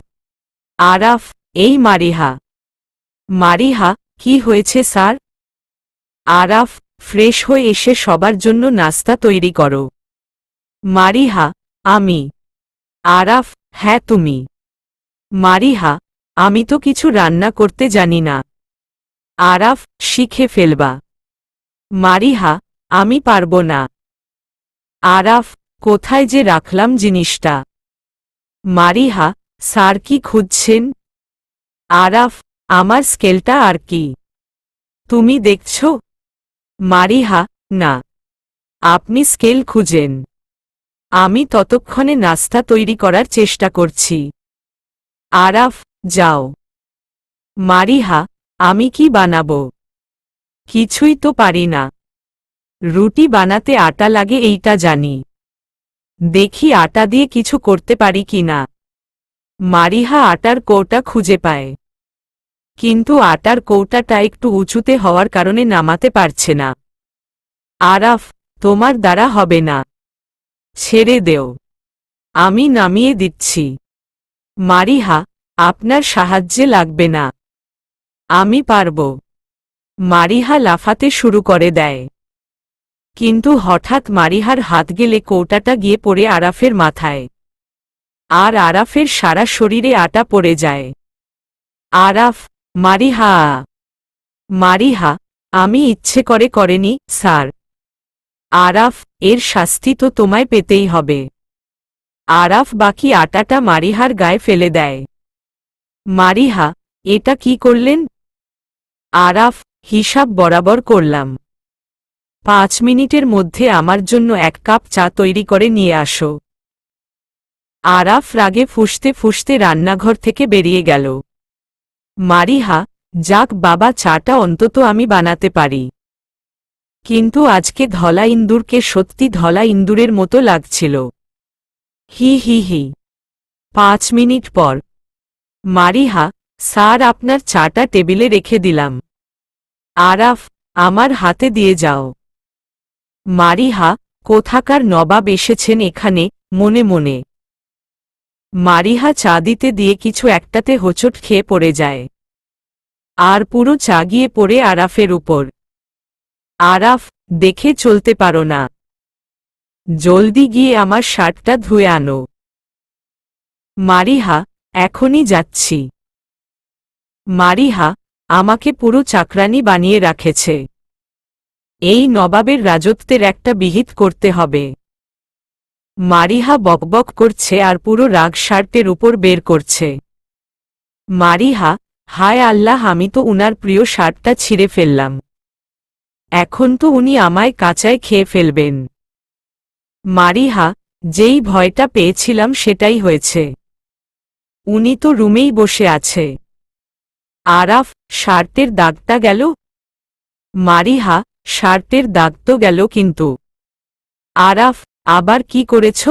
আরাফ, এই মারিহা। মারিহা, কি হয়েছে স্যার? আরাফ, ফ্রেশ হয়ে এসে সবার জন্য নাস্তা তৈরি করো। মারিহা, আমি? আরাফ, হ্যাঁ তুমি। মারিহা, আমি তো কিছু রান্না করতে জানি না। আরাফ, শিখে ফেলবা। মারিহা, আমি পারবো না। আরাফ, কোথায় যে রাখলাম জিনিসটা? মারিহা, স্যার কি খুঁজছেন? আরাফ, আমার স্কেলটা আর কি? তুমি দেখছ? মারিহা, না। আপনি স্কেল খুঁজেন। আমি ততক্ষণে নাস্তা তৈরি করার চেষ্টা করছি। আরাফ, যাও। মারিহা, আমি কি বানাবো? কিছুই তো পারি না। রুটি বানাতে আটা লাগে এইটা জানি। দেখি আটা দিয়ে কিছু করতে পারি কি না। মারিহা আটার কৌটা খুঁজে পায়, কিন্তু আটার কৌটাটা একটু উঁচুতে হওয়ার কারণে নামাতে পারছে না। আরাফ, তোমার দ্বারা হবে না, ছেড়ে দেও, আমি নামিয়ে দিচ্ছি। মারিহা, আপনার সাহায্যে লাগবে না, আমি পারব। মারিহা লাফাতে শুরু করে দেয়, কিন্তু হঠাৎ মারিহার হাত গেলে কৌটাটা গিয়ে পড়ে আরাফের মাথায়, আর আরাফের সারা শরীরে আটা পড়ে যায়। আরাফ, মারিহা। মারিহা, আমি ইচ্ছে করে করেনি, স্যার। আরাফ, এর শাস্তি তো তোমায় পেতেই হবে। আরাফ বাকি আটাটা মারিহার গায়ে ফেলে দেয়। মারিহা, এটা কি করলেন? আরাফ, হিসাব বরাবর করলাম। 5 মিনিটের মধ্যে আমার জন্য 1 কাপ চা তৈরি করে নিয়ে আসো। আরাফ রাগে ফুঁসতে ফুঁসতে রান্নাঘর থেকে বেরিয়ে গেল। মারিহা, যাক বাবা, চাটা অন্তত আমি বানাতে পারি। কিন্তু আজকে ধলা ইন্দুরকে সত্যি ধলা ইন্দুরের মতো লাগছিল। হি হি হি। 5 মিনিট পর। মারিহা, স্যার, আপনার চাটা টেবিলে রেখে দিলাম। আরাফ, আমার হাতে দিয়ে যাও। মারিহা, কোথাকার নবাব এসেছেন এখানে, মনে মনে। মারিহা চা দিতে দিয়ে কিছু একটাতে হোঁচট খেয়ে পড়ে যায়, আর পুরো চা গিয়ে পড়ে আরাফের উপর। আরাফ, দেখে চলতে পারো না? জলদি গিয়ে আমার শার্টটা ধুয়ে আনো। মারিহা, এখনই যাচ্ছি। মারিহা, আমাকে পুরো চাকরানি বানিয়ে রাখেছে। এই নবাবের রাজত্বের একটা বিহিত করতে হবে। মারিহা বকবক করছে আর পুরো রাগ শার্টের উপর বের করছে। মারিহা, হায় আল্লাহ, আমি তো উনার প্রিয় শার্টটা ছিঁড়ে ফেললাম। এখন তো উনি আমায় কাঁচায় খেয়ে ফেলবেন। মারিহা, যেই ভয়টা পেয়েছিলাম সেটাই হয়েছে। উনি তো রুমেই বসে আছে। আরাফ, শার্টের দাগটা গেল? মারিহা, শার্টের দাগ তো গেল, কিন্তু। আরাফ, আবার কি করেছ?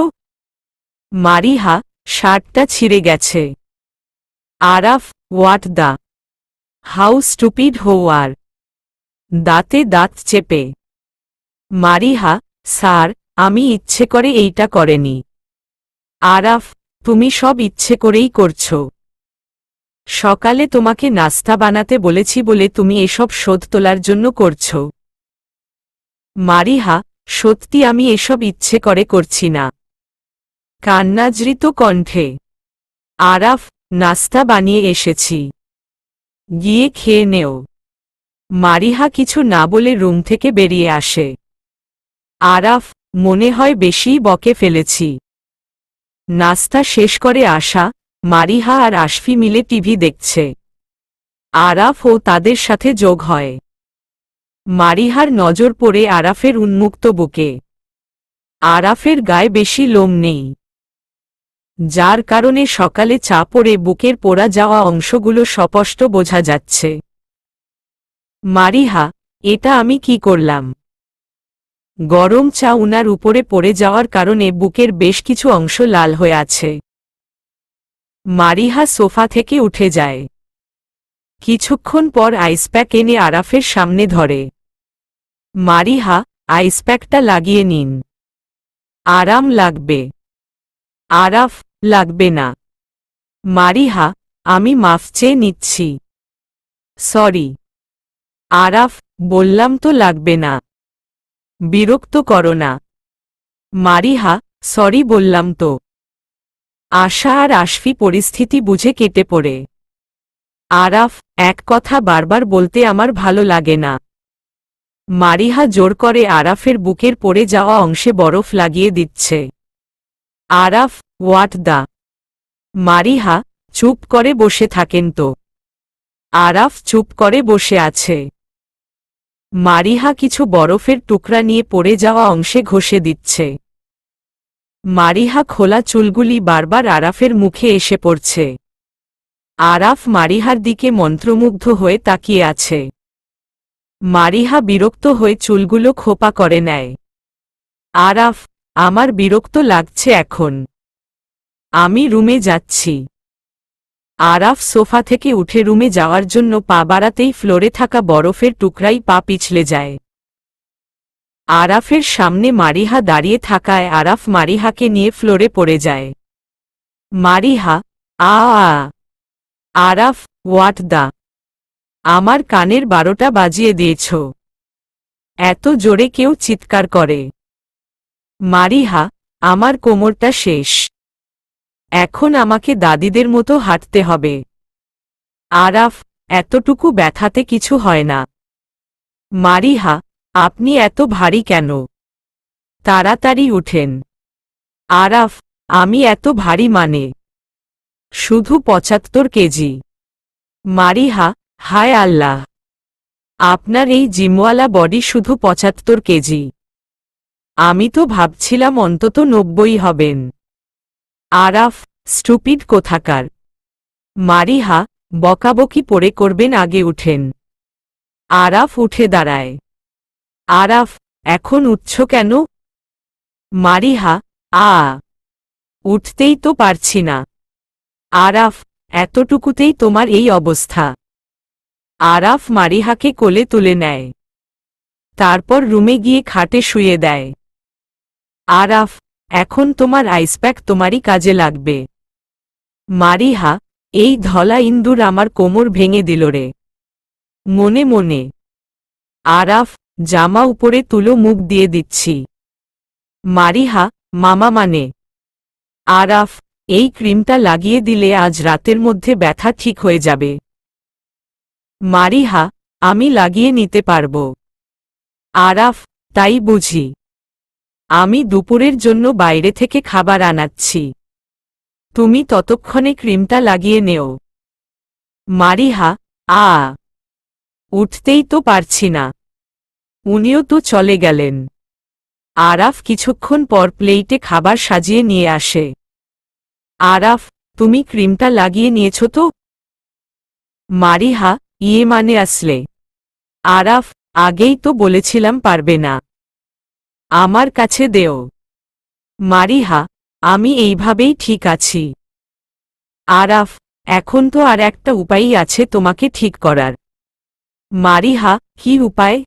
মারিহা, শার্টটা ছিঁড়ে গেছে। Araf, what the, how stupid হো আর। দাঁতে দাঁত চেপে। মারিহা, স্যার, আমি ইচ্ছে করে এইটা করেনি। আরাফ, তুমি সব ইচ্ছে করেই করছো। সকালে তোমাকে নাস্তা বানাতে বলেছি বলে তুমি এসব শোধ তোলার জন্য করছো। মারিহা, সত্যি আমি এসব ইচ্ছে করে করছি না। কান্নাজৃত কণ্ঠে। আরাফ, নাস্তা বানিয়ে এসেছি, গিয়ে খেয়ে নেও। মারিহা কিছু না বলে রুম থেকে বেরিয়ে আসে। আরাফ, মনে হয় বেশিই বকে ফেলেছি। নাস্তা শেষ করে আসা মারিহা আর আশফি মিলে টিভি দেখছে। আরাফ ও তাদের সাথে যোগ হয়। মারিহার নজর পড়ে আরাফের উন্মুক্ত বুকে। আরাফের গায়ে বেশি লোম নেই, যার কারণে সকালে চা পড়ে বুকের পোড়া যাওয়া অংশগুলো স্পষ্ট বোঝা যাচ্ছে। মারিহা, এটা আমি কি করলাম? গরম চা উনার উপরে পড়ে যাওয়ার কারণে বুকের বেশ কিছু অংশ লাল হয়ে আছে। মারিহা সোফা থেকে উঠে যায়। কিছুক্ষণ পর আইসপ্যাক এনে আরাফের সামনে ধরে। মারিহা, আইসপ্যাকটা লাগিয়ে নিন, আরাম লাগবে। আরাফ, লাগবে না। মারিহা, আমি মাফ চেয়ে নিচ্ছি, সরি। আরাফ, বললাম তো লাগবে না, বিরক্ত করো না। মারিহা, সরি বললাম তো। আশা আর আশফি পরিস্থিতি বুঝে কেটে পড়ে। আরাফ, এক কথা বারবার বলতে আমার ভালো লাগে না। মারিহা জোর করে আরাফের বুকের পড়ে যাওয়া অংশে বরফ লাগিয়ে দিচ্ছে। Araf, what the. মারিহা, চুপ করে বসে থাকেন তো। আরাফ চুপ করে বসে আছে। মারিহা কিছু বরফের টুকরা নিয়ে পড়ে যাওয়া অংশে ঘষে দিচ্ছে। মারিহা খোলা চুলগুলি বারবার আরাফের মুখে এসে পড়ছে। আরাফ মারিহার দিকে মন্ত্রমুগ্ধ হয়ে তাকিয়ে আছে। মারিহা বিরক্ত হয়ে চুলগুলো খোপা করে নেয়। আরাফ, আমার বিরক্ত লাগছে এখন, আমি রুমে যাচ্ছি। আরাফ সোফা থেকে উঠে রুমে যাওয়ার জন্য পা বাড়াতেই ফ্লোরে থাকা বরফের টুকরাই পা পিছলে যায়। আরাফের সামনে মারিহা দাঁড়িয়ে থাকায় আরাফ মারিহাকে নিয়ে ফ্লোরে পড়ে যায়। মারিহা, আ আ। Araf, what the? আমার কানের 12টা বাজিয়ে দিয়েছ। এত জোরে কেউ চিৎকার করে? মারিহা, আমার কোমরটা শেষ। এখন আমাকে দাদিদের মতো হাঁটতে হবে। আরাফ, এতটুকু ব্যথাতে কিছু হয় না। মারিহা, আপনি এত ভারী কেন? তাড়াতাড়ি উঠেন। আরাফ, আমি এত ভারী মানে? শুধু 75 কেজি। মারিহা, হায় আল্লাহ, আপনার এই জিমওয়ালা বডি শুধু 75 কেজি। আমি তো ভাবছিলাম অন্তত 90 হবেন। আরাফ, স্টুপিড কোথাকার। মারিহা, বকাবকি পড়ে করবেন, আগে উঠেন। আরাফ উঠে দাঁড়ায়। আরাফ, এখন উঠছ কেন? মারিহা, আ। উঠতেই তো পারছি না। আরাফ, এতটুকুতেই তোমার এই অবস্থা? আরাফ মারিহাকে কোলে তুলে নেয়। তারপর রুমে গিয়ে খাটে শুয়ে দেয়। আরাফ, এখন তোমার আইসপ্যাক তোমারই কাজে লাগবে। মারিহা, এই ধলা ইন্দুর আমার কোমর ভেঙে দিল রে। মনে মনে। আরাফ, জামা উপরে তুলো, মুখ দিয়ে দিচ্ছি। মারিহা, মামা মানে? আরাফ, এই ক্রিমটা লাগিয়ে দিলে আজ রাতের মধ্যে ব্যথা ঠিক হয়ে যাবে। মারিহা, আমি লাগিয়ে নিতে পারব। আরাফ, তাই বুঝি? আমি দুপুরের জন্য বাইরে থেকে খাবার আনাচ্ছি, তুমি ততক্ষণে ক্রিমটা লাগিয়ে নেও। মারিহা, আ। উঠতেই তো পারছি না। উনিও তো চলে গেলেন। আরাফ কিছুক্ষণ পর প্লেটে খাবার সাজিয়ে নিয়ে আসে। আরাফ, তুমি ক্রিমটা লাগিয়ে নিয়েছ তো? মারিহা, ইয়ে মানে আসলে? আরাফ, আগেই তো বলেছিলাম পারবে না। আমার কাছে দেও। মারিহা, আমি এইভাবেই ঠিক আছি। আরাফ, এখন তো আর একটা উপায়ই আছে তোমাকে ঠিক করার। মারিহা, কি উপায়?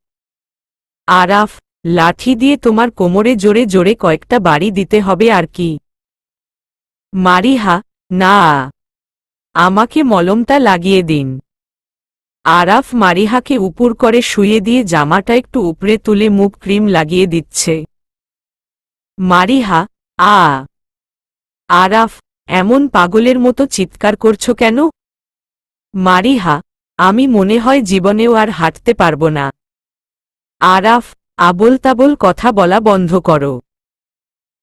আরাফ, লাঠি দিয়ে তোমার কোমরে জোরে জোরে কয়েকটা বাড়ি দিতে হবে আর কি। মারিহা, না, আমাকে মলমটা লাগিয়ে দিন। আরাফ মারিহাকে উপর করে শুয়ে দিয়ে জামাটা একটু উপরে তুলে মুখ ক্রিম লাগিয়ে দিচ্ছে। মারিহা, আ। আরাফ, এমন পাগলের মতো চিৎকার করছো কেন? মারিহা, আমি মনে হয় জীবনেও আর হাঁটতে পারব না। আরাফ, আবোল তাবোল কথা বলা বন্ধ করো।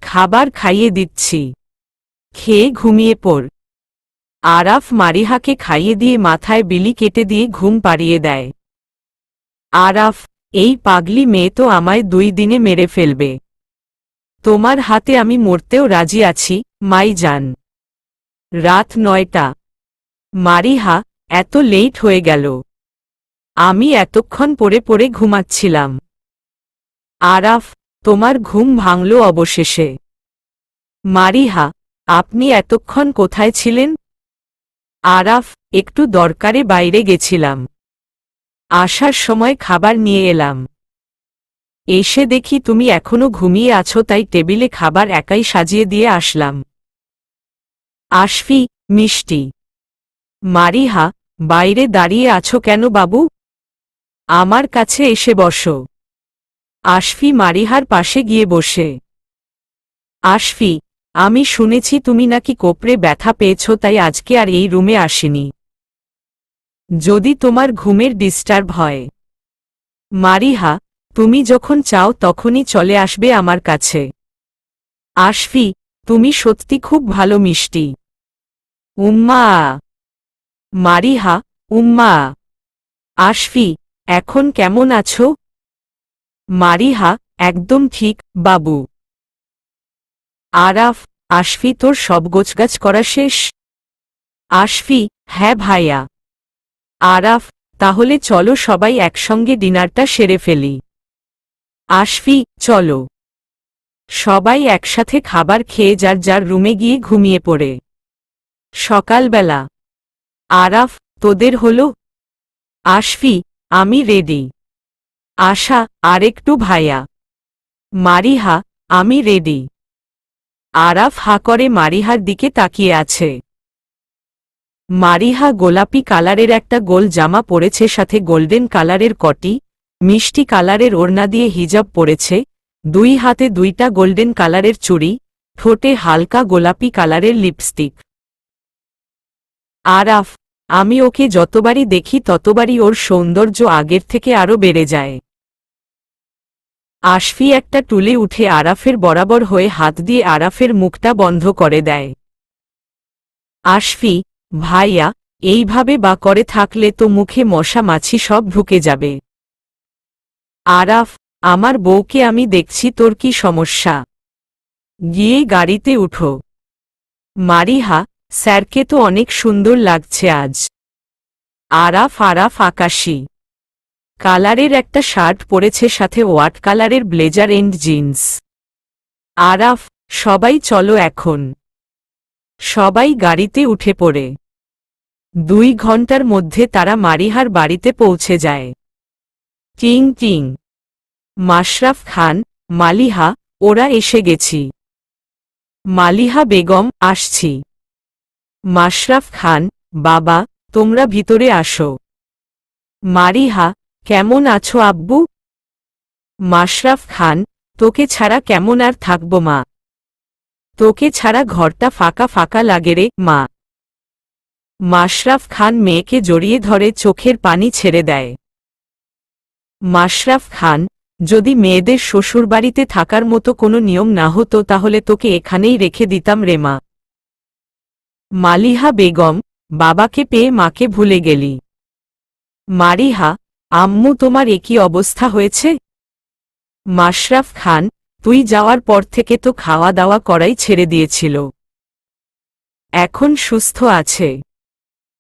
খাবার খাইয়ে দিচ্ছি, খেয়ে ঘুমিয়ে পড়। আরাফ মারিহাকে খাইয়ে দিয়ে মাথায় বিলি কেটে দিয়ে ঘুম পাড়িয়ে দেয়। আরাফ, এই পাগলি মেয়ে তো আমায় 2 দিনে মেরে ফেলবে। তোমার হাতে আমি মরতেও রাজি আছি, মাই জান। রাত 9টা। মারিহা, এত লেট হয়ে গেল। আমি এতক্ষণ পড়ে পড়ে ঘুমাচ্ছিলাম। আরাফ, তোমার ঘুম ভাঙল অবশেষে। মারিহা, আপনি এতক্ষণ কোথায় ছিলেন? আরাফ, একটু দরকারে বাইরে গেছিলাম। আসার সময় খাবার নিয়ে এলাম। এসে দেখি তুমি এখনো ঘুমিয়ে আছো, তাই টেবিলে খাবার একাই সাজিয়ে দিয়ে আসলাম। আশফি, মিষ্টি। মারিহা, বাইরে দাঁড়িয়ে আছো কেন বাবু? আমার কাছে এসে বসো। আশফি মারিহার পাশে গিয়ে বসে। আশফি, আমি শুনেছি তুমি নাকি কোপড়ে ব্যথা পেয়েছ, তাই আজকে আর এই রুমে আসিনি। যদি তোমার ঘুমের ডিস্টার্ব হয়। মারিহা, তুমি যখন চাও তখনই চলে আসবে আমার কাছে। আশফি, তুমি সত্যি খুব ভালো মিষ্টি। উম্মা। মারিহা, উম্মা। আশফি, এখন কেমন আছো? মারিহা, একদম ঠিক বাবু। আরাফ, আশফি, তোর সব গোছগাছ করা শেষ? আশফি, হ্যাঁ ভাইয়া। আরাফ, তাহলে চলো সবাই একসঙ্গে ডিনারটা সেরে ফেলি। আশফি, চলো। সবাই একসাথে খাবার খেয়ে যার যার রুমে গিয়ে ঘুমিয়ে পড়ে। সকালবেলা আরাফ, তোদের হলো? আশফি, আমি রেডি। আশা, আরেকটু ভাইয়া। মারিহা, আমি রেডি। আরাফ হাঁ করে মারিহার দিকে তাকিয়ে আছে। মারিহা গোলাপি কালারের একটা গোল জামা পরেছে, সাথে গোল্ডেন কালারের কটি, মিষ্টি কালারের ওড়না দিয়ে হিজাব পরেছে, দুই হাতে দুইটা গোল্ডেন কালারের চুড়ি, ঠোঁটে হালকা গোলাপি কালারের লিপস্টিক। আরাফ, আমি ওকে যতবারই দেখি ততবারই ওর সৌন্দর্য আগের থেকে আরও বেড়ে যায়। আশফি একটা টুলে উঠে আরাফের বরাবর হয়ে হাত দিয়ে আরাফের মুখটা বন্ধ করে দেয়। আশফি, ভাইয়া, এইভাবে বা করে থাকলে তো মুখে মশা মাছি সব ঢুকে যাবে। আরাফ, আমার বউকে আমি দেখছি, তোর কি সমস্যা? গিয়ে গাড়িতে উঠো। মারিহা, স্যারকে তো অনেক সুন্দর লাগছে আজ। আরাফ আকাশী কালারের একটা শার্ট পরেছে, সাথে হোয়াইট কালারের ব্লেজার এন্ড জিন্স। আরাফ, সবাই চলো এখন। সবাই গাড়িতে উঠে পড়ে 2 ঘন্টার মধ্যে তারা মারিহার বাড়িতে পৌঁছে যায়। টিং টিং। মাশরাফ খান, মালিহা, ওরা এসে গেছি। মালিহা বেগম, আসছি। মাশরাফ খান, বাবা, তোমরা ভিতরে আসো। মারিহা, কেমন আছো আব্বু? মাশরাফ খান, তোকে ছাড়া কেমন আর থাকব মা? তোকে ছাড়া ঘরটা ফাঁকা ফাঁকা লাগে রে মা। মাশরাফ খান মেয়েকে জড়িয়ে ধরে চোখের পানি ছেড়ে দেয়। মাশরাফ খান, যদি মেয়েদের শ্বশুরবাড়িতে থাকার মতো কোনো নিয়ম না হতো তাহলে তোকে এখানেই রেখে দিতাম রে মা। মালিহা বেগম, বাবাকে পেয়ে মাকে ভুলে গেলি। মারিহা, আম্মু তোমার একই অবস্থা হয়েছে? মাশরাফ খান, তুই যাওয়ার পর থেকে তো খাওয়া দাওয়া করাই ছেড়ে দিয়েছিল। এখন সুস্থ আছে।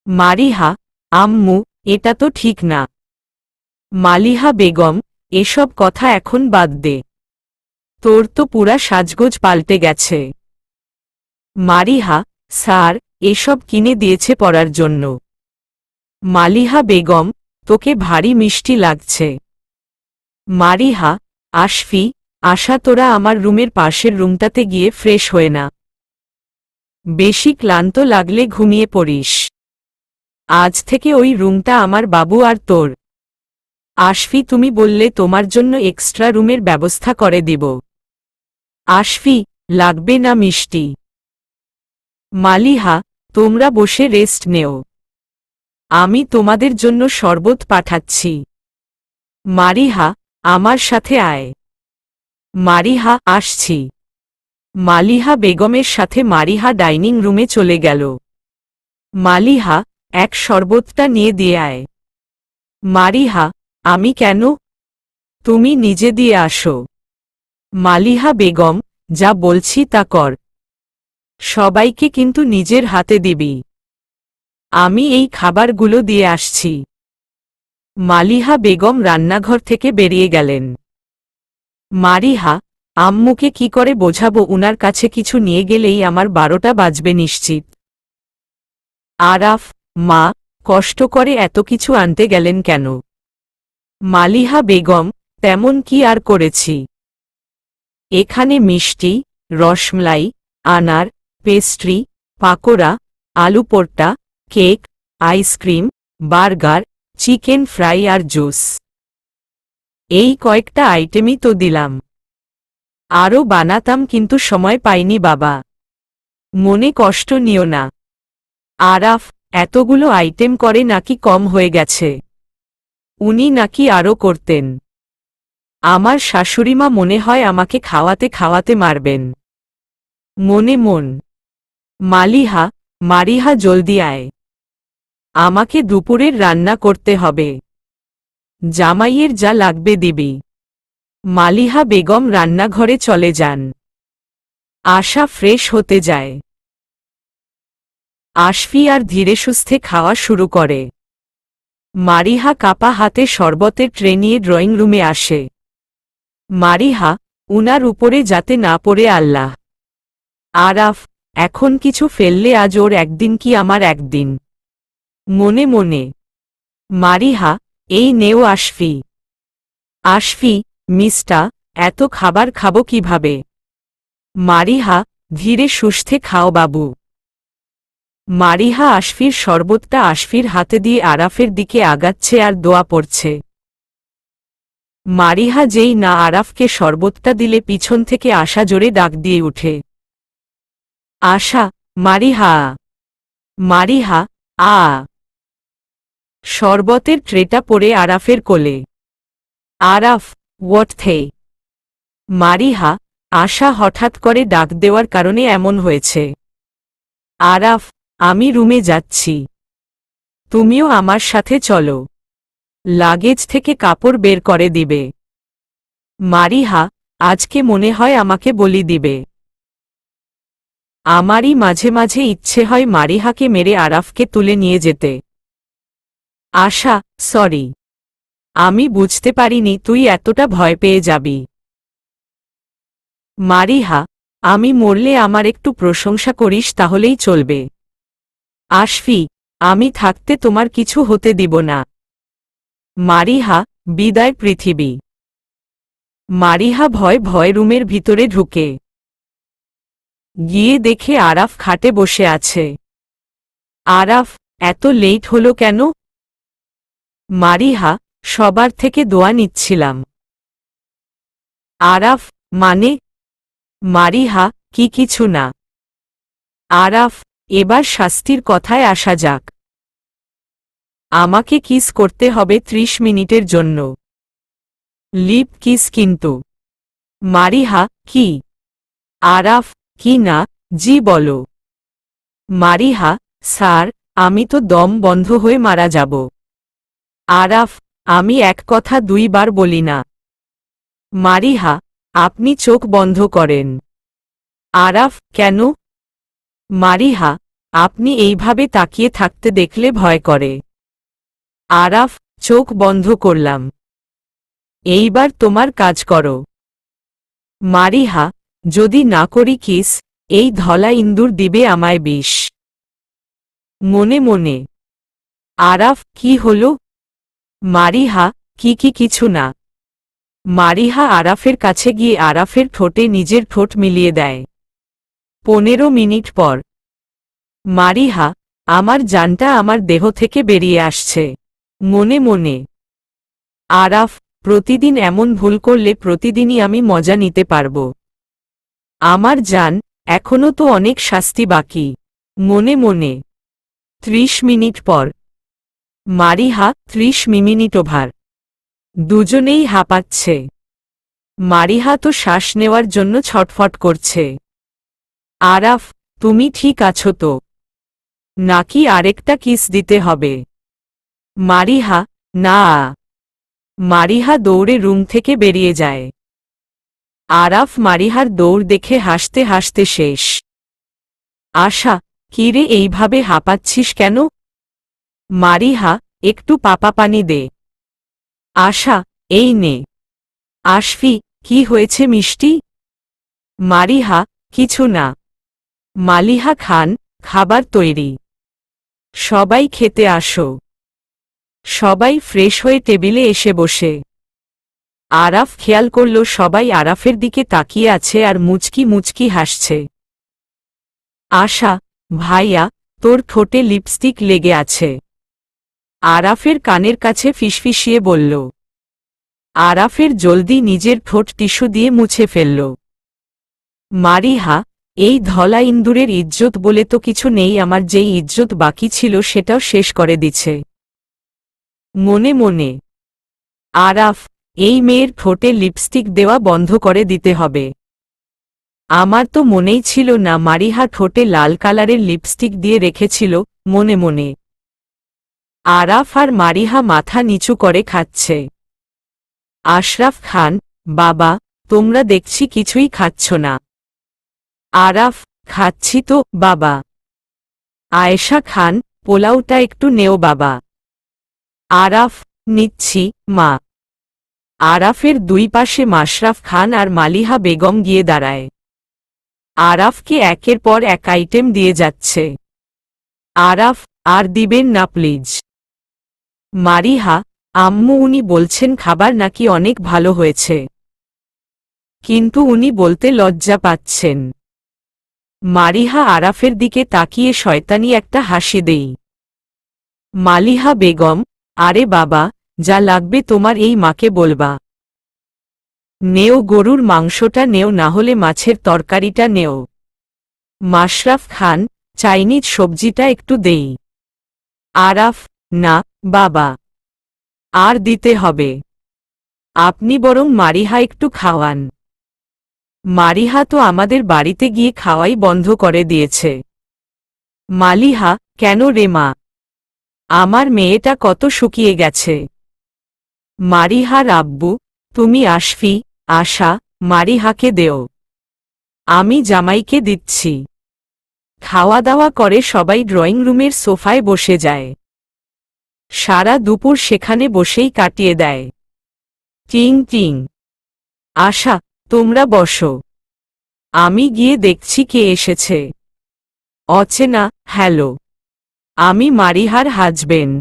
মারিহা, আম্মু, এটা তো ঠিক না। মালিহা বেগম, এসব কথা এখন বাদ দে। তোর তো পুরা সাজগোজ পাল্টে গেছে। মারিহা, স্যার, এসব কিনে দিয়েছে পড়ার জন্য। মালিহা বেগম, তোকে ভারী মিষ্টি লাগছে। মারিহা, আশফি, আশা, তোরা আমার রুমের পাশের রুমটাতে গিয়ে ফ্রেশ হয়ে না। বেশি ক্লান্ত লাগলে ঘুমিয়ে পড়িস। আজ থেকে ওই রুমটা আমার বাবু আর তোর। আশফি, তুমি বললে তোমার জন্য এক্সট্রা রুমের ব্যবস্থা করে দিব। আশফি, লাগবে না মিষ্টি। মালিহা, তোমরা বসে রেস্ট নেও। আমি তোমাদের জন্য শরবত পাঠাচ্ছি। মারিহা, আমার সাথে আয়। মারিহা, আসছি। মালিহা বেগমের সাথে মারিহা ডাইনিং রুমে চলে গেল। মালিহা, এক শরবতটা নিয়ে দিয়ে আয়। মারিহা, আমি কেন? তুমি নিজে দিয়ে আসো। মালিহা বেগম, যা বলছি তা কর। সবাইকে কিন্তু নিজের হাতে দিবি। আমি এই খাবারগুলো দিয়ে আসছি। মালিহা বেগম রান্নাঘর থেকে বেরিয়ে গেলেন। মারিহা, আম্মুকে কি করে বোঝাবো উনার কাছে কিছু নিয়ে গেলেই আমার 12টা বাজবে নিশ্চিত। আরাফ, মা, কষ্ট করে এত কিছু আনতে গেলেন কেন? মালিহা বেগম, তেমন কি আর করেছি? এখানে মিষ্টি, রসমলাই, আনার, পেস্ট্রি, পাকোড়া, আলু পোর্টা, cake, ice cream, burger, chicken fry আর জুস। এই কয়েকটা আইটেমই তো দিলাম। আরও বানাতাম কিন্তু সময় পাইনি বাবা। মনে কষ্ট নিও না। আরাফ, এতগুলো আইটেম করে নাকি কম হয়ে গেছে? উনি নাকি আরও করতেন। আমার শাশুড়িমা মনে হয় আমাকে খাওয়াতে খাওয়াতে মারবেন। মনে মন। মালিহা, মারিহা, জলদি আয়। আমাকে দুপুরের রান্না করতে হবে। জামাইয়ের যা লাগবে দিবি। মালিহা বেগম রান্নাঘরে চলে যান। আশা ফ্রেশ হতে যায়। আশফি আর ধীরে সুস্থে খাওয়া শুরু করে। মারিহা কাপা হাতে শরবতের ট্রে নিয়ে ড্রয়িং রুমে আসে। মারিহা, উনার উপরে যাতে না পড়ে আল্লাহ। আরাফ, এখন কিছু ফেললে আজ ওর একদিন কি আমার একদিন। মনে মনে, মারিহা, এই নেও আশফি। আশফি, মিস্টা, এত খাবার খাবো কিভাবে? মারিহা, ধীরে সুস্থে খাও বাবু। মারিহা আশফির শরবতটা আশফির হাতে দিয়ে আরাফের দিকে আগাচ্ছে আর দোয়া পড়ছে। মারিহা যেই না আরাফকে শরবতটা দিলে পিছন থেকে আশা জোরে ডাক দিয়ে উঠে। আশা, মারিহা, মারিহা, আ। শরবতের ট্রেটা পড়ে আরাফের কোলে। Araf, what the? মারিহা, আশা হঠাৎ করে ডাক দেওয়ার কারণে এমন হয়েছে। আরাফ, আমি রুমে যাচ্ছি, তুমিও আমার সাথে চলো। লাগেজ থেকে কাপড় বের করে দিবে। মারিহা, আজকে মনে হয় আমাকে বলি দিবে। আমারই মাঝে মাঝে ইচ্ছে হয় মারিহাকে মেরে আরাফকে তুলে নিয়ে যেতে। আশা, সরি, আমি বুঝতে পারিনি তুই এতটা ভয় পেয়ে যাবি। মারিহা, আমি মরলে আমার একটু প্রশংসা করিস তাহলেই চলবে। আশফি, আমি থাকতে তোমার কিছু হতে দিব না। মারিহা, বিদায় পৃথিবী। মারিহা ভয় ভয় রুমের ভিতরে ঢুকে গিয়ে দেখে আরাফ খাটে বসে আছে। আরাফ, এত লেট হলো কেন? মারিহা, সবার থেকে দোয়া নিচ্ছিলাম। আরাফ, মানে? মারিহা, কিছু না। আরাফ, এবার শাস্তির কথায় আসা যাক। আমাকে কিস করতে হবে 30 মিনিটের জন্য। লিপ কিস কিন্তু। মারিহা, কি? আরাফ, কি না, জি বলো। মারিহা, স্যার, আমি তো দম বন্ধ হয়ে মারা যাব। আরাফ, আমি এক কথা 2 বার বলি না। মারিহা, আপনি চোখ বন্ধ করেন। আরাফ, কেন? মারিহা, আপনি এইভাবে তাকিয়ে থাকতে দেখলে ভয় করে। আরাফ, চোখ বন্ধ করলাম। এইবার তোমার কাজ করো। মারিহা, যদি না করি কিস, এই ধলা ইন্দুর দিবে আমায় বিষ। মনে মনে, আরাফ, কি হলো? মারিহা, কিছু না। মারিহা আরাফের কাছে গিয়ে আরাফের ঠোঁটে নিজের ঠোঁট মিলিয়ে দেয়। 15 মিনিট পর। মারিহা, আমার জানটা আমার দেহ থেকে বেরিয়ে আসছে। মনে মনে, আরাফ, প্রতিদিন এমন ভুল করলে প্রতিদিনই আমি মজা নিতে পারব। আমার জান, এখনো তো অনেক শাস্তি বাকি। মনে মনে, 30 মিনিট পর। মারিহা, 30 মিনিট ওভার। দুজনেই হাঁপাচ্ছে। মারিহা তো শ্বাস নেওয়ার জন্য ছটফট করছে। আরাফ, তুমি ঠিক আছো তো? নাকি আরেকটা কিস দিতে হবে? মারিহা, না। মারিহা দৌড়ে রুম থেকে বেরিয়ে যায়। আরাফ মারিহার দৌড় দেখে হাসতে হাসতে শেষ। আশা, কিরে এইভাবে হাঁপাচ্ছিস কেন? মারিহা, একটু পাপা পানি দে। আশা, এই নে। আশফি, কি হয়েছে মিষ্টি? মারিহা, কিছু না। মালিহা খান, খাবার তৈরি। সবাই খেতে আসো। সবাই ফ্রেশ হয়ে টেবিলে এসে বসে। আরাফ খেয়াল করল সবাই আরাফের দিকে তাকিয়ে আছে আর মুচকি মুচকি হাসছে। আশা, ভাইয়া, তোর ঠোঁটে লিপস্টিক লেগে আছে। আরাফের কানের কাছে ফিসফিসিয়ে বলল। আরাফের জলদি নিজের ঠোঁট টিস্যু দিয়ে মুছে ফেলল। মারিহা, এই ধলা ইন্দুরের ইজ্জত বলে তো কিছু নেই, আমার যেই ইজ্জত বাকি ছিল সেটাও শেষ করে দিচ্ছে। মনে মনে, আরাফ, এই মেয়ের ঠোঁটে লিপস্টিক দেওয়া বন্ধ করে দিতে হবে। আমার তো মনেই ছিল না মারিহা ঠোঁটে লাল কালারের লিপস্টিক দিয়ে রেখেছিল। মনে মনে, আরাফ আর মারিহা মাথা নিচু করে খাচ্ছে। আশরাফ খান, বাবা, তোমরা দেখছি কিছুই খাচ্ছ না। আরাফ, খাচ্ছি তো বাবা। আয়েশা খান, পোলাওটা একটু নেও বাবা। আরাফ, নিচ্ছি মা। আরাফের 2 পাশে মাশরাফ খান আর মালিহা বেগম গিয়ে দাঁড়ায়। আরাফকে একের পর এক আইটেম দিয়ে যাচ্ছে। আরাফ, আর দিবেন না প্লিজ। মারিহা, আম্মু উনি বলছেন খাবার নাকি অনেক ভালো হয়েছে, কিন্তু উনি বলতে লজ্জা পাচ্ছেন। মারিহা আরাফের দিকে তাকিয়ে শয়তানি একটা হাসি দেই। মালিহা বেগম, আরে বাবা, যা লাগবে তোমার এই মাকে বলবা। নেও গরুর মাংসটা নেও, না হলে মাছের তরকারিটা নেও। মাশরাফ খান, চাইনিজ সবজিটা একটু দেই। আরাফ, না বাবা, আর দিতে হবে, আপনি বরং মারিহা একটু খাওয়ান। মারিহা তো আমাদের বাড়িতে গিয়ে খাওয়াই বন্ধ করে দিয়েছে। মালিহা, কেন রে মা? আমার মেয়েটা কত শুকিয়ে গেছে। মারিহার আব্বু, তুমি আশফি, আশা, মারিহাকে দেও, আমি জামাইকে দিচ্ছি। খাওয়া দাওয়া করে সবাই ড্রয়িং রুমের সোফায় বসে যায়। সারা দুপুর সেখানে বসেই কাটিয়ে দেয়। টিং টিং। আশা, তোমরা বসো, আমি গিয়ে দেখছি কে এসেছে। অচেনা, হ্যালো, আমি মারিহার হাজবেন্ড,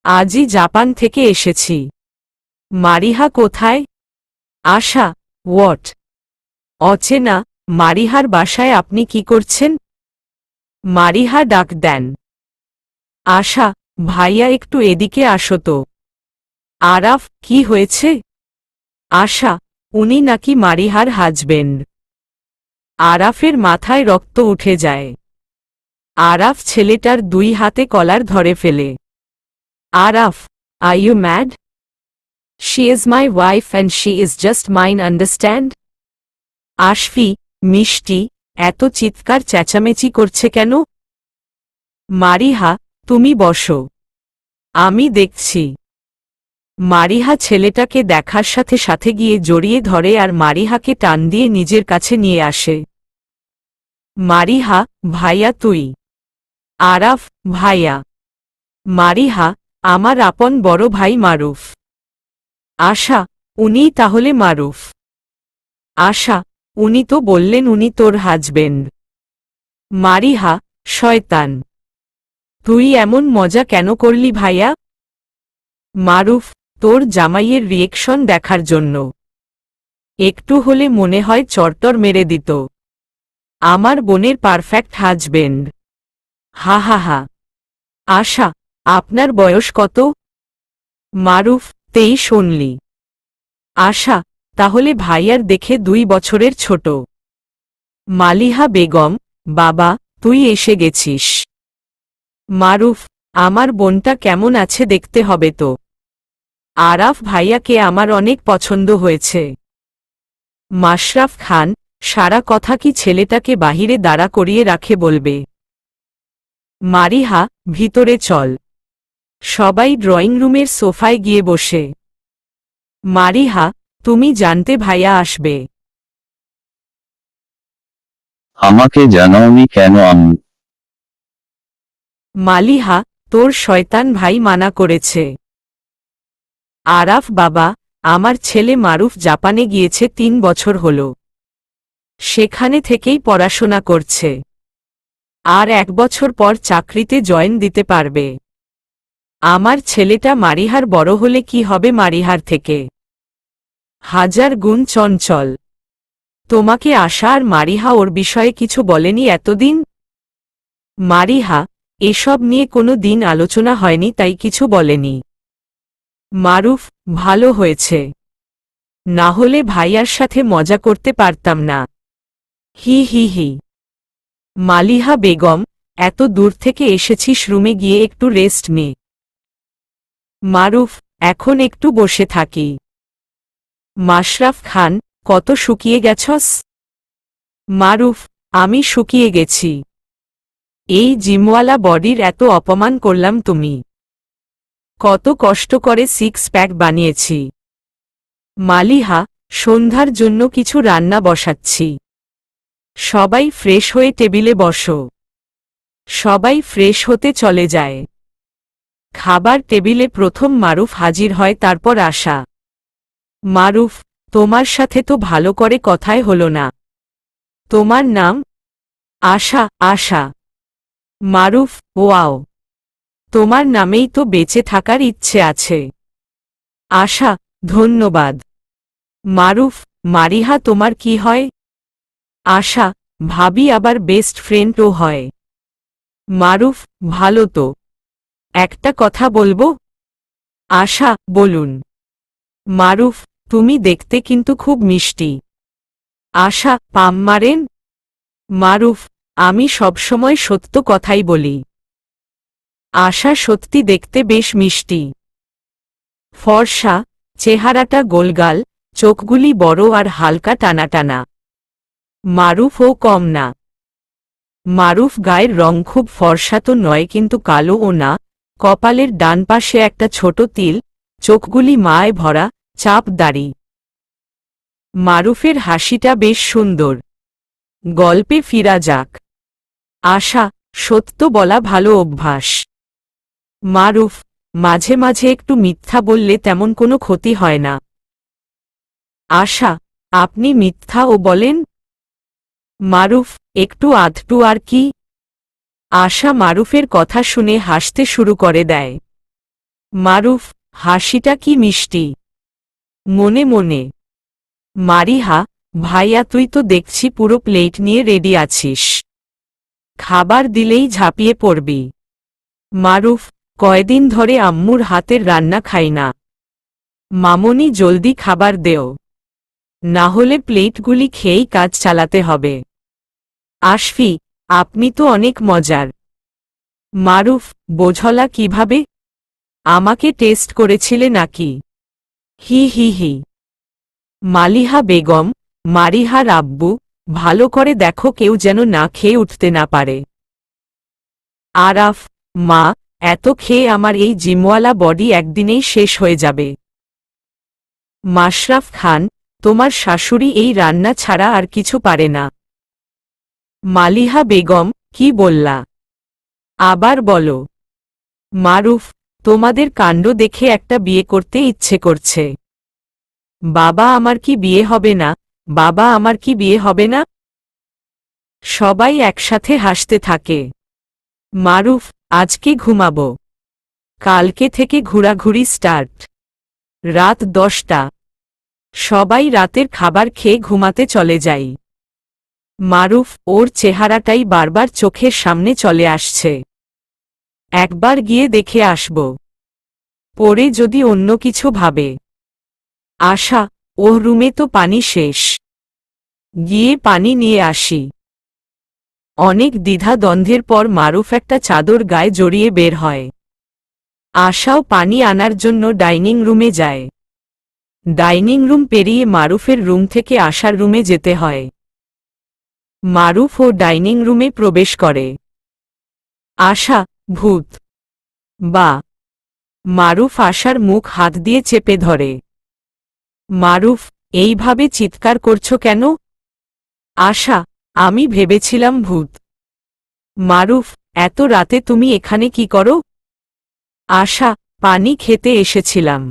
আজই জাপান থেকে এসেছি। মারিহা কোথায়? আশা, হোয়াট? অচেনা, মারিহার বাসায় আপনি কি করছেন? মারিহা ডাক দেন। আশা, ভাইয়া একটু এদিকে আসো তো। আরাফ, কি হয়েছে? আশা, উনি নাকি মারিহার হাজবেন্ড। আরাফের মাথায় রক্ত উঠে যায়। আরাফ ছেলেটার দুই হাতে কলার ধরে ফেলে। Araf, are you mad? She is my wife and she is just mine, understand? Ashfi, মিষ্টি, এত চিৎকার চেঁচামেচি করছে কেন? মারিহা, তুমি বসো, আমি দেখছি। মারিহা ছেলেটাকে দেখার সাথে সাথে গিয়ে জড়িয়ে ধরে আর মারিহাকে টান দিয়ে নিজের কাছে নিয়ে আসে। মারিহা, ভাইয়া তুই? আরাফ, ভাইয়া। মারিহা, আমার আপন বড় ভাই মারুফ। আশা, উনিই তাহলে মারুফ? আশা, উনি তো বললেন উনি তোর হাজবেন্ড। মারিহা, শয়তান, তুই এমন মজা কেন করলি ভাইয়া? মারুফ, তোর জামাইয়ের রিয়েকশন দেখার জন্য। একটু হলে মনে হয় চরটর মেরে দিত। আমার বোনের পারফেক্ট হাজবেন্ড। হা হা হা। আশা, আপনার বয়স কত? মারুফ, 23 শুনলি? আশা, তাহলে ভাইয়ার দেখে 2 বছরের ছোট। মালিহা বেগম, বাবা, তুই এসে গেছিস। মারুফ, আমার বোনটা কেমন আছে দেখতে হবে তো। আরাফ ভাইয়াকে আমার অনেক পছন্দ হয়েছে। মাশরাফ খান, সারা কথা কি ছেলেটাকে বাহিরে দাঁড়া করিয়ে রাখে বলবে? মারিহা, ভিতরে চল। সবাই ড্রয়িং রুমের সোফায় গিয়ে বসে। মারিহা, তুমি জানতে ভাইয়া আসবে? আমাকে জানাওনি কেন আম্মু? মালিহা, তোর শয়তান ভাই মানা করেছে। আরাফ, বাবা, আমার ছেলে মারুফ জাপানে গিয়েছে 3 বছর হল, সেখানে থেকেই পড়াশোনা করছে, আর 1 বছর পর চাকরিতে জয়েন দিতে পারবে। আমার ছেলেটা মারিহার বড় হলে কি হবে মারিহার থেকে 1000 গুণ চঞ্চল। তোমাকে আশা আর মারিহা ওর বিষয়ে কিছু বলেনি এতদিন? মারিহা, এসব নিয়ে কোনো দিন আলোচনা হয়নি তাই কিছু বলেনি। মারুফ, ভালো হয়েছে, না হলে ভাইয়ার সাথে মজা করতে পারতাম না। হি হি হি। মালিহা বেগম, এত দূর থেকে এসেছিস, রুমে গিয়ে একটু রেস্ট নে। মারুফ, এখন একটু বসে থাকি। মাশরাফ খান, কত শুকিয়ে গেছস? মারুফ, আমি শুকিয়ে গেছি, এই জিমওয়ালা বডির এত অপমান করলাম তুমি। কত কষ্ট করে 6 প্যাক বানিয়েছি। মালিহা, সন্ধ্যার জন্য কিছু রান্না বসাচ্ছি, সবাই ফ্রেশ হয়ে টেবিলে বসো। সবাই ফ্রেশ হতে চলে যায়। খাবার টেবিলে প্রথম মারুফ হাজির হয়, তারপর আশা। মারুফ, তোমার সাথে তো ভালো করে কথাই হলো না। তোমার নাম? আশা। আশা। মারুফ, ওয়াও, তোমার নামেই তো বেঁচে থাকার ইচ্ছে আছে। আশা, ধন্যবাদ। মারুফ, মারিহা তোমার কি হয়? আশা, ভাবি আবার বেস্ট ফ্রেন্ডও হয়। মারুফ, ভালো তো। একটা কথা বলবো? আশা, বলুন। মারুফ, তুমি দেখতে কিন্তু খুব মিষ্টি। আশা, পাম মারেন? মারুফ, আমি সবসময় সত্য কথাই বলি। আশা সত্যি দেখতে বেশ মিষ্টি। ফর্সা, চেহারাটা গোলগাল, চোখগুলি বড় আর হালকা টানা টানা। মারুফও কম না। মারুফ গায়ের রং খুব ফর্সা তো নয় কিন্তু কালোও না, কপালের ডান পাশে একটা ছোট তিল, চোখগুলি মায় ভরা, চাপ দাড়ি। মারুফের হাসিটা বেশ সুন্দর। গল্পে ফিরা যাক। আশা, সত্য বলা ভালো অভ্যাস। মারুফ, মাঝে মাঝে একটু মিথ্যা বললে তেমন কোনো ক্ষতি হয় না। আশা, আপনি মিথ্যাও বলেন? মারুফ, একটু আধটু আর কি। আশা মারুফের কথা শুনে হাসতে শুরু করে দেয়। মারুফ, হাসিটা কি মিষ্টি। মনে মনে। মারিহা, ভাইয়া তুই তো দেখছি পুরো প্লেট নিয়ে রেডি আছিস। খাবার দিলেই ঝাঁপিয়ে পড়বি। মারুফ, কয়দিন ধরে আম্মুর হাতের রান্না খাই না। মামনি জলদি খাবার দেও, না হলে প্লেটগুলি খেয়েই কাজ চালাতে হবে। আশফি, আপনি তো অনেক মজার। মারুফ, বোঝলা কিভাবে? আমাকে টেস্ট করেছিলে নাকি? হি হি হি। মালিহা বেগম, মারিহার আব্বু, ভালো করে দেখো কেউ যেন না খেয়ে উঠতে না পারে। আরাফ, মা, এত খেয়ে আমার এই জিমওয়ালা বডি একদিনেই শেষ হয়ে যাবে। মাশরাফ খান, তোমার শাশুড়ি এই রান্না ছাড়া আর কিছু পারে না। মালিহা বেগম, কি বললা? আবার বলো। মারুফ, তোমাদের কাণ্ড দেখে একটা বিয়ে করতে ইচ্ছে করছে। বাবা আমার কি বিয়ে হবে না? বাবা আমার কি বিয়ে হবে না? সবাই একসাথে হাসতে থাকে। মারুফ, আজকে ঘুমাবো। কালকে থেকে ঘোরাঘুরি স্টার্ট। রাত 10টা। সবাই রাতের খাবার খেয়ে ঘুমাতে চলে যাই। মারুফ, ওর চেহারাটাই বারবার চোখের সামনে চলে আসছে। একবার গিয়ে দেখে আসব। পরে যদি অন্য কিছু ভাবে। আশা, ওর রুমে তো পানি শেষ। গিয়ে পানি নিয়ে আসি। অনেক দ্বিধা দ্বন্দ্বের পর মারুফ একটা চাদর গায়ে জড়িয়ে বের হয়। আশাও পানি আনার জন্য ডাইনিং রুমে যায়। ডাইনিং রুম পেরিয়ে মারুফের রুম থেকে আশার রুমে যেতে হয়। মারুফ ও ডাইনিং রুমে প্রবেশ করে। আশা, ভূত। বা। মারুফ আশার মুখ হাত দিয়ে চেপে ধরে। মারুফ, এইভাবে চিৎকার করছো কেন? আশা, আমি ভেবেছিলাম ভূত। মারুফ, এত রাতে তুমি এখানে কি করো? আশা, পানি খেতে এসেছিলাম।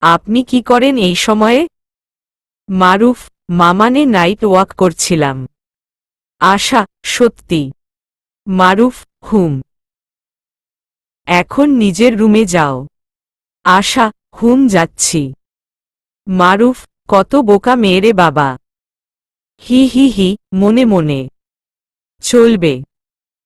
আপনি কি করেন এই সময়ে? মারুফ, মামানে নাইট ওয়াক করছিলাম। আশা, সত্যি? মারুফ, হুম। এখন নিজের রুমে যাও। আশা, হুম যাচ্ছি। মারুফ, কত বোকা মেয়েরে বাবা। হি হি হি, মনে মনে। চলবে।